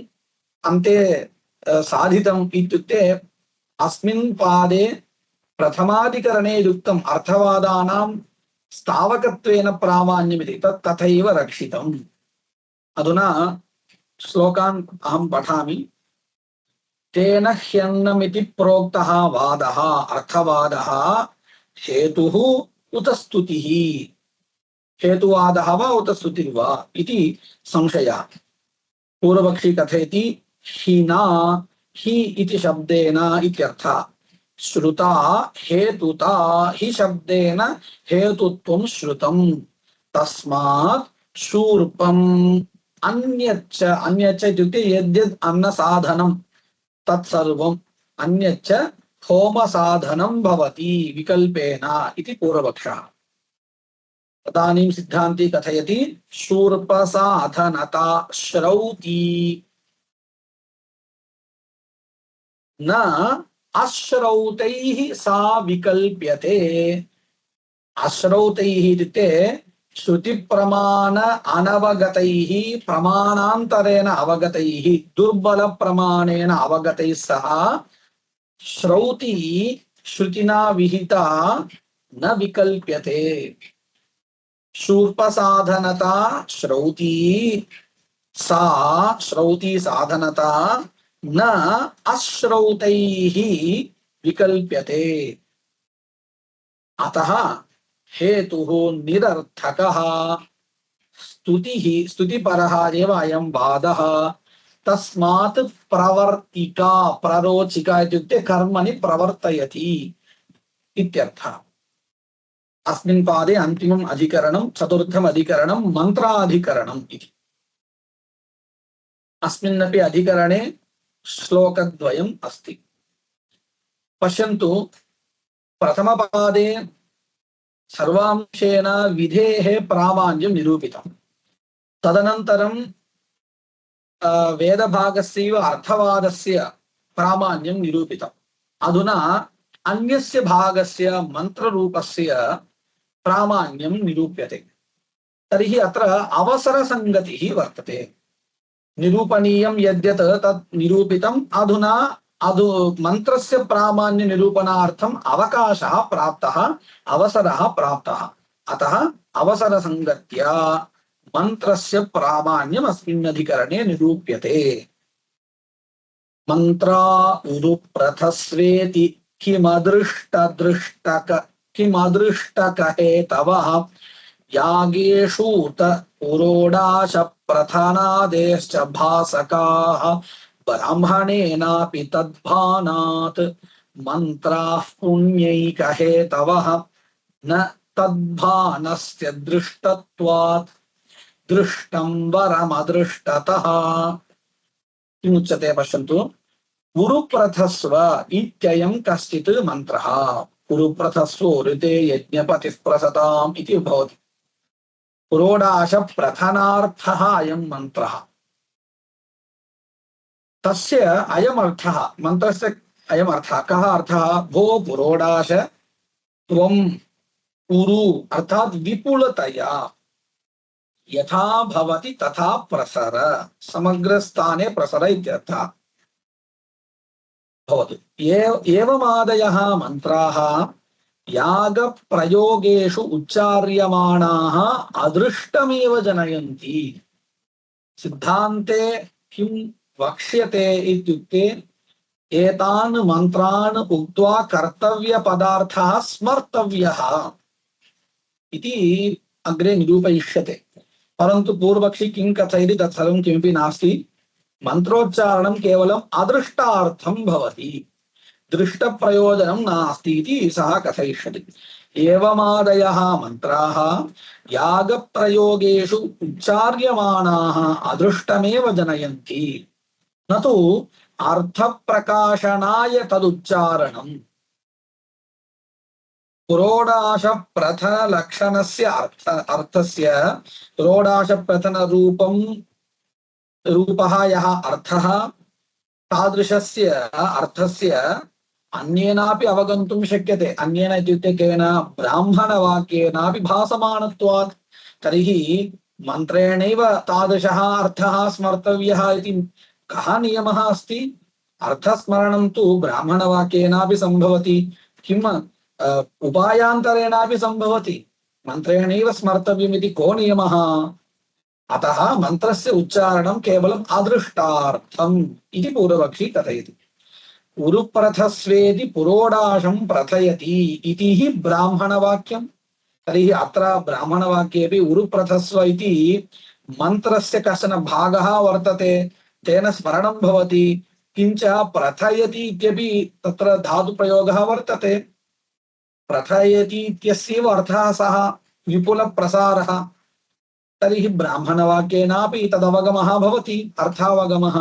[SPEAKER 2] अन्ते साधितम् इत्युक्ते अस्मिन् पादे प्रथमाधिकरणे युक्तम् अर्थवादानां स्थावकत्वेन प्रामाण्यमिति तत् तथैव रक्षितम्। अधुना श्लोकान् अहं पठामि। तेन ह्यन्नमिति प्रोक्तः वादः अर्थवादः हेतुः उत स्तुतिः। हेतुवादः वा उत स्तुतिर्वा इति संशयः। पूर्वपक्षी कथयति हिना हि इति शब्देन इत्यर्थः। श्रुता हेतुता हि शब्देन हेतुत्वं श्रुतम्। तस्मात् शूर्पम् अन्यच्च। अन्यच्च इत्युक्ते यद्यद् अन्नसाधनं तत्सर्वम् अन्यच्च होमसाधनं भवति विकल्पेन इति पूर्वपक्षः। तदानीं सिद्धान्ती कथयति शूर्पसाधनता श्रौती न अश्रौतैः सा विकल्प्यते। अश्रौतैः इत्युक्ते श्रुतिप्रमाण अनवगतैः प्रमाणान्तरेण अवगतैः दुर्बलप्रमाणेन अवगतैः सह श्रौती श्रुतिना विहिता न विकल्प्यते। शूर्पसाधनता श्रौती सा श्रौती साधनता न अश्रौतैः विकल्प्यते। अतः हेतुः निरर्थकः। स्तुतिः स्तुतिपरः एव अयं वादः। तस्मात् प्रवर्तिका प्ररोचिका इत्युक्ते कर्मणि प्रवर्तयति इत्यर्थः। अस्मिन् पादे अन्तिमम् अधिकरणं चतुर्थम् अधिकरणं मन्त्राधिकरणम् इति। अस्मिन्नपि अधिकरणे श्लोकद्वयम् अस्ति। पश्यन्तु प्रथमपादे सर्वांशेन विधेः प्रामाण्यं निरूपितम्। तदनन्तरं वेदभागस्यैव अर्थवादस्य प्रामाण्यं निरूपितम्। अधुना अन्यस्य भागस्य मन्त्ररूपस्य प्रामाण्यं निरूप्यते। तर्हि अत्र अवसरसङ्गतिः वर्तते। निरूपणीयं यद्यत् तत् निरूपितम्। अधुना मन्त्रस्य प्रामाण्य निरूपणार्थम् अवकाशः प्राप्तः, अवसरः प्राप्तः। अतः अवसरसङ्गत्या मंत्रस्य प्रामाण्यम् अस्मिन् अधिकरणे निरूप्यते। मंत्रा उरुप्रथस्वेति किमदृष्टकहे तव यागेषूत पुरोडाश प्रथनादेश्च भासकाः ब्राह्मणेनापि तद्भानात् मंत्राः पुण्यैकहे तव न तद्भानस्य दृष्टत्वात् दृष्टं वरमदृष्टतः। किमुच्यते पश्यन्तु। उरुप्रथस्व इत्ययं कश्चित् मन्त्रः। उरुप्रथस्व ऋते यज्ञपतिः प्रसताम् इति भवति। पुरोडाश प्रथनार्थः अयं मन्त्रः। तस्य अयमर्थः, मन्त्रस्य अयमर्थः। कः अर्थः? भो पुरोडाश त्वम् उरु अर्थात् विपुलतया यथा भवति तथा प्रसर, समग्र स्थाने प्रसर इत्यर्थः भवतु। एवमादयः मन्त्राः यागप्रयोगेषु उच्चार्यमाणाः अदृष्टमेव जनयन्ति। सिद्धान्ते किं वक्ष्यते इत्युक्ते एतान् मन्त्रान् उक्त्वा कर्तव्यपदार्थः स्मर्तव्यः इति अग्रे निरूपयिष्यते। परन्तु पूर्वपक्षी किं कथयति तत्सर्वं किमपि नास्ति। मंत्रोच्चारणं केवलम् अदृष्टार्थं भवति, दृष्टप्रयोजनं नास्ति इति सः कथयिष्यति। एवमादयः मन्त्राः यागप्रयोगेषु उच्चार्यमाणाः अदृष्टमेव जनयन्ति, न तु अर्थप्रकाशनाय तदुच्चारणम्। पुरोडाश प्रथन लक्षणस्य अर्थस्य पुरोडाश प्रथन रूपः यः अर्थः तादृशस्य अर्थस्य अन्येनापि अवगन्तुं शक्यते। अन्येन इत्युक्ते केन? ब्राह्मणवाक्येनापि भासमानत्वात्। तर्हि मन्त्रेणैव तादृशः अर्थः स्मर्तव्यः इति कः नियमः अस्ति? अर्थस्मरणं तु ब्राह्मणवाक्येनापि सम्भवति, किम् उपायान्तरेणापि सम्भवति। मन्त्रेणैव स्मर्तव्यमिति को नियमः? अतः मन्त्रस्य उच्चारणं केवलम् अदृष्टार्थम् इति पूर्वपक्षी कथयति। उरुप्रथस्वेति पुरोडाशं प्रथयति इति हि ब्राह्मणवाक्यं। तर्हि अत्र ब्राह्मणवाक्येपि उरुप्रथस्व इति मन्त्रस्य कश्चन भागः वर्तते, तेन स्मरणं भवति। किञ्च प्रथयति इत्यपि तत्र धातुप्रयोगः वर्तते। प्रथयति इत्यस्यैव अर्थः सः विपुलप्रसारः। तर्हि ब्राह्मणवाक्येनापि तदवगमः भवति, अर्थावगमः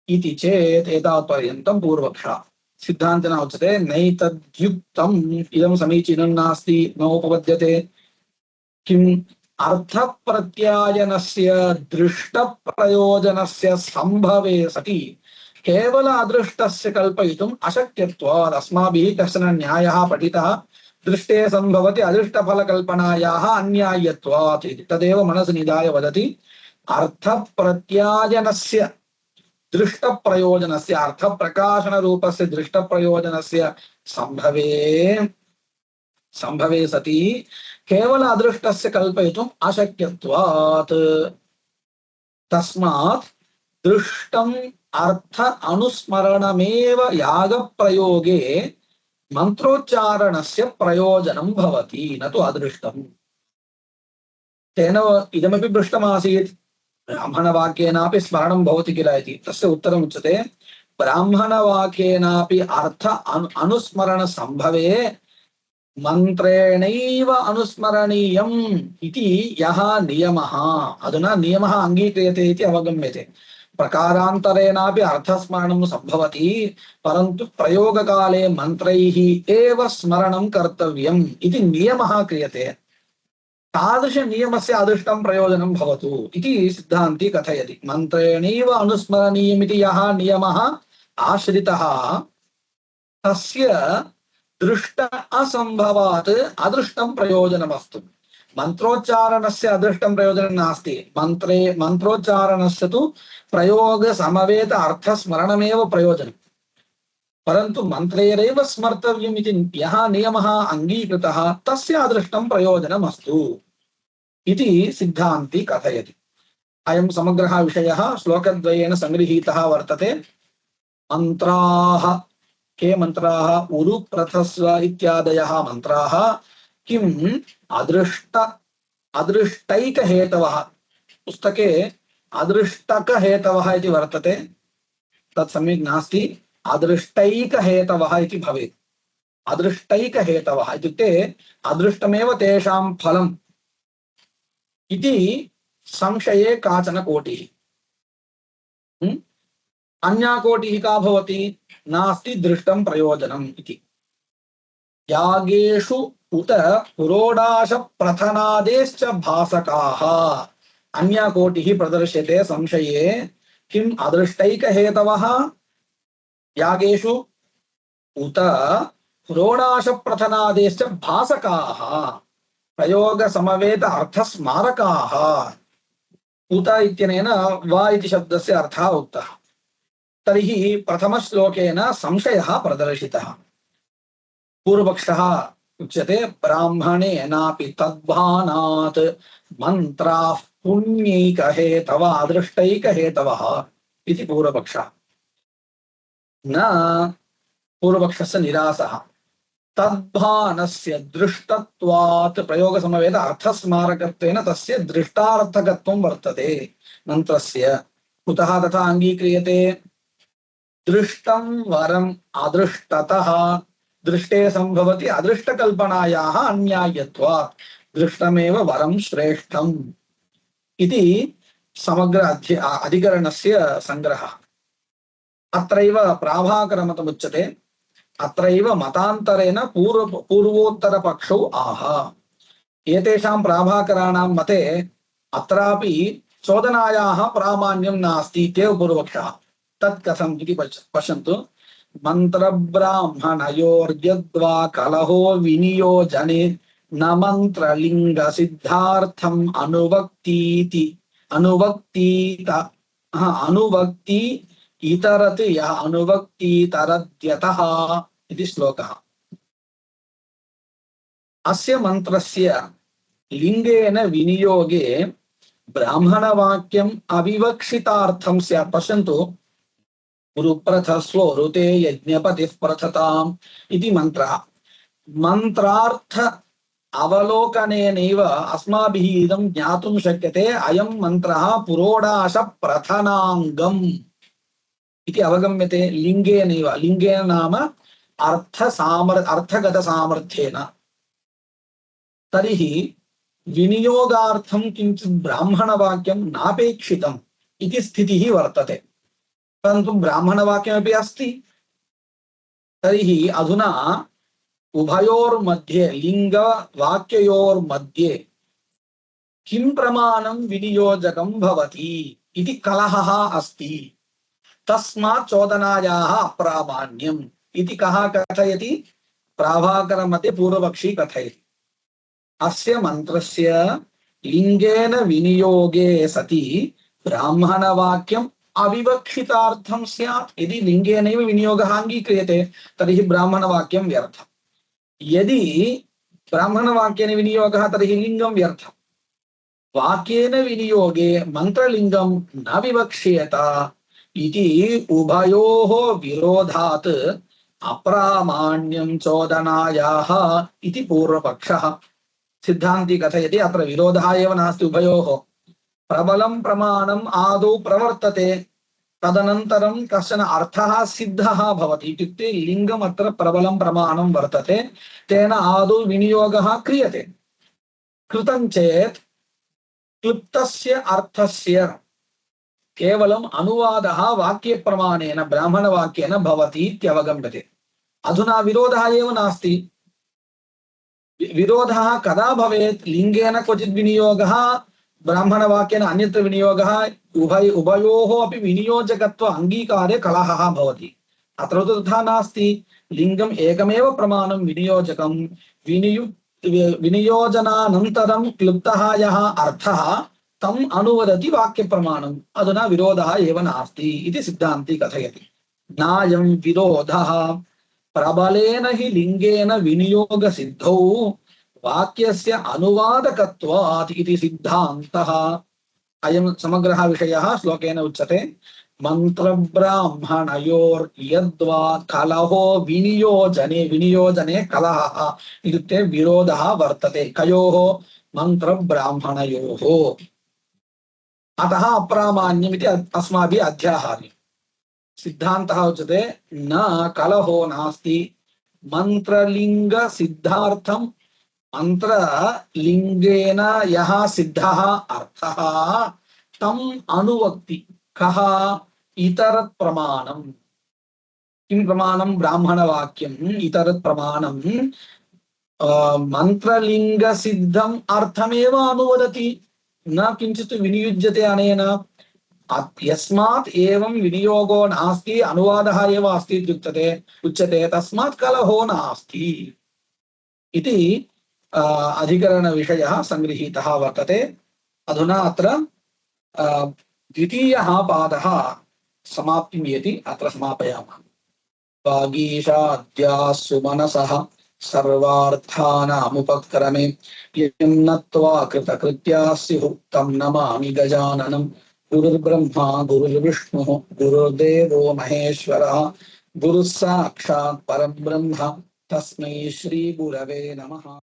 [SPEAKER 2] इति चेत् एतावत्पर्यन्तं पूर्वपक्षः। सिद्धान्तेन उच्यते नैतद्युक्तम् इदं समीचीनं नास्ति, नोपपद्यते। किम्? अर्थप्रत्यायनस्य दृष्टप्रयोजनस्य सम्भवे सति केवल अदृष्टस्य कल्पयितुम् अशक्यत्वात् अस्माभिः कश्चन न्यायः पठितः, दृष्टे सम्भवति अदृष्टफलकल्पनायाः अन्याय्यत्वात् इति। तदेव मनसि निधाय वदति। अर्थप्रत्यायनस्य दृष्टप्रयोजनस्य अर्थप्रकाशनरूपस्य दृष्टप्रयोजनस्य सम्भवे सति केवल अदृष्टस्य कल्पयितुम् अशक्यत्वात्। तस्मात् दृष्टम् अर्थ अनुस्मरणमेव यागप्रयोगे मंत्रोच्चारणस्य प्रयोजनं भवति, न तु अदृष्टम्। तेन इदमपि पृष्टमासीत् ब्राह्मणवाक्येनापि स्मरणं भवति किल इति। तस्य उत्तरम् उच्यते ब्राह्मणवाक्येनापि अर्थ अनुस्मरण सम्भवे मन्त्रेणैव अनुस्मरणीयम् इति यः नियमः। अधुना नियमः अङ्गीक्रियते इति अवगम्यते। प्रकारान्तरेणापि अर्थस्मरणं सम्भवति, परन्तु प्रयोगकाले मन्त्रैः एव स्मरणं कर्तव्यम् इति नियमः क्रियते। तादृश नियमस्य अदृष्टं प्रयोजनं भवतु इति सिद्धान्ती कथयति। मन्त्रेणैव अनुस्मरणीयमिति यः नियमः आश्रितः तस्य दृष्ट असम्भवात् अदृष्टं प्रयोजनमस्तु। मंत्रोच्चारणस्य अदृष्टं प्रयोजनं नास्ति। मंत्रोच्चारणस्य तु प्रयोग समवेत अर्थस्मरणमेव प्रयोजनं, परन्तु मंत्रेणैव स्मर्तव्यम् इति यः नियमः अङ्गीकृतः तस्य अदृष्टं प्रयोजनमस्तु। इति सिद्धान्ती कथयति। अयं समग्रः विषयः श्लोकद्वयेन संगृहीतः वर्तते। मन्त्राः के मन्त्राः उरुप्रथस्व इत्यादयः मन्त्राः किम् अदृष्टैकहेतवः पुस्तके अदृष्टकहेतवः इति वर्तते, तत् सम्यक् नास्ति, अदृष्टैकहेतवः इति भवेत्। अदृष्टैकहेतवः इत्युक्ते अदृष्टमेव तेषां फलम् इति संशये काचन कोटिः। अन्या कोटिः का भवति? नास्ति दृष्टं प्रयोजनम् इति। यागेषु उत पुरोडाश प्रथनादेश्च भासकाः। अन्या कोटिः प्रदर्श्यते संशये किम् अदृष्टैकहेतवः यागेषु उत पुरोडाश प्रथनादेश्च भासकाः प्रयोग समवेत अर्थस्मारकाः। उत इत्यनेन वा इति शब्दस्य अर्थः उक्तः। तर्हि प्रथमश्लोकेन संशयः प्रदर्शितः। पूर्वपक्षः उच्यते ब्राह्मणेनापि तद्भानात् मन्त्राः पुण्यैकहेतवः अदृष्टैकहेतवः इति पूर्वपक्षः। न पूर्वपक्षस्य निरासः। तद्भानस्य दृष्टत्वात् प्रयोगसमवेत अर्थस्मारकत्वेन तस्य दृष्टार्थकत्वं वर्तते मन्त्रस्य। कुतः तथा अङ्गीक्रियते? दृष्टं वरम् अदृष्टतः दृष्टे संभवति अदृष्टकल्पनायाः अन्यायत्वात् दृष्टमेव वरं श्रेष्ठम् इति समग्र अधिकरणस्य संग्रहः। अत्रैव प्राभाकरमतमुच्यते। अत्रैव मतान्तरेण पूर्वोत्तरपक्षौ आह। एतेषां प्राभाकराणां मते अत्रापि चोदनायाः प्रामाण्यं नास्ति इत्येव पूर्वपक्षः। तत् कथम् इति पश्यन्तु। मन्त्रब्राह्मणयोर्यद्वा कलहो विनियोजने न मन्त्रलिङ्ग सिद्धार्थम् अनुवक्ति इतरत् यः अनुवक्तितरद्यतः इति श्लोकः। अस्य मन्त्रस्य लिङ्गेन विनियोगे ब्राह्मणवाक्यम् अविवक्षितार्थं स्यात्। पश्यन्तु, उरुप्रथस्व ऋते यज्ञपतिः प्रथताम् इति मन्त्रः। मन्त्रार्थ अवलोकनेनैव अस्माभिः इदं ज्ञातुं शक्यते अयं मन्त्रः पुरोडाश प्रथनाङ्गम् इति अवगम्यते। लिङ्गेनैव, लिङ्गेन नाम अर्थगत सामर्थ्येन। तर्हि विनियोगार्थं किञ्चित् ब्राह्मणवाक्यं नापेक्षितम् इति स्थितिः वर्तते। परन्तु ब्राह्मणवाक्यमपि अस्ति। तर्हि अधुना उभयोर्मध्ये लिङ्गवाक्ययोर्मध्ये किं प्रमाणं विनियोजकं भवति इति कलहः अस्ति। तस्मात् चोदनायाः अप्रामाण्यम् इति कः कथयति? प्राभाकरमते पूर्वपक्षी कथयति। अस्य मन्त्रस्य लिङ्गेन विनियोगे सति ब्राह्मणवाक्यम् अविवक्षितार्थं स्यात्। यदि लिङ्गेनैव विनियोगः अङ्गीक्रियते तर्हि ब्राह्मणवाक्यं व्यर्थम्। यदि ब्राह्मणवाक्येन विनियोगः तर्हि लिङ्गं व्यर्थम्। वाक्येन विनियोगे मन्त्रलिङ्गं न विवक्ष्येत इति उभयोः विरोधात् अप्रामाण्यं चोदनायाः इति पूर्वपक्षः। सिद्धान्ती कथयति अत्र विरोधः एव नास्ति उभयोः। प्रबलं प्रमाणम् आदौ प्रवर्तते, तदनन्तरं कश्चन अर्थः सिद्धः भवति। इत्युक्ते लिङ्गम् अत्र प्रबलं प्रमाणं वर्तते, तेन आदौ विनियोगः क्रियते। कृतं चेत् क्लुप्तस्य अर्थस्य केवलम् अनुवादः वाक्यप्रमाणेन ब्राह्मणवाक्येन भवति इत्यवगम्यते। अधुना विरोधः एव नास्ति। विरोधः कदा भवेत्? लिङ्गेन क्वचित् विनियोगः, ब्राह्मणवाक्येन अन्यत्र विनियोगः, उभयोः अपि विनियोजकत्व अङ्गीकारे कलहः भवति। अत्र तु तथा नास्ति। लिङ्गम् एकमेव प्रमाणं विनियोजकं। विनियोजनानन्तरं क्लुप्तः यः अर्थः तम् अनुवदति वाक्यप्रमाणम्। अधुना विरोधः एव नास्ति इति सिद्धान्ती कथयति। नायं विरोधः प्रबलेन हि लिङ्गेन विनियोगसिद्धौ वाक्यस्य अनुवादकत्वात् इति सिद्धान्तः। अयं समग्रः विषयः श्लोकेन उच्यते। मन्त्रब्राह्मणयोर्यद्वा कलहो विनियोजने कलहः इत्युक्ते विरोधः वर्तते। कयोः? मन्त्रब्राह्मणयोः। अतः अप्रामाण्यमिति अस्माभिः अध्याहार्यम्। सिद्धान्तः उच्यते न कलहो नास्ति। मंत्रलिंग सिद्धार्थम मंत्रलिंगेन यः सिद्धः अर्थः तम अनुवक्ति कः इतरत् प्रमाणम्। किं प्रमाणं? ब्राह्मणवाक्यम् इतरत् प्रमाणं मंत्रलिंग सिद्धम् अर्थमेव अनुवदति, न किंचित् विनियुज्यते अनेन। यस्मात् एवं विनियोगो नास्ति अनुवादः एव अस्ति उच्यते तस्मात् कलहो नास्ति इति अधिकरणविषयः संगृहीतः वर्तते। अधुना अत्र द्वितीयः पादः समाप्तिमेति अत्र समापयामः। वागीशाद्याः सुमनसः सर्वार्थानामुपक्रमे यं नत्वा कृतकृत्याः स्युः तं नमामि गजाननम्। गुरुर्ब्रह्मा गुरुर्विष्णुः गुरुर्देवो महेश्वरः गुरुः साक्षात् परब्रह्म तस्मै श्री गुरवे नमः।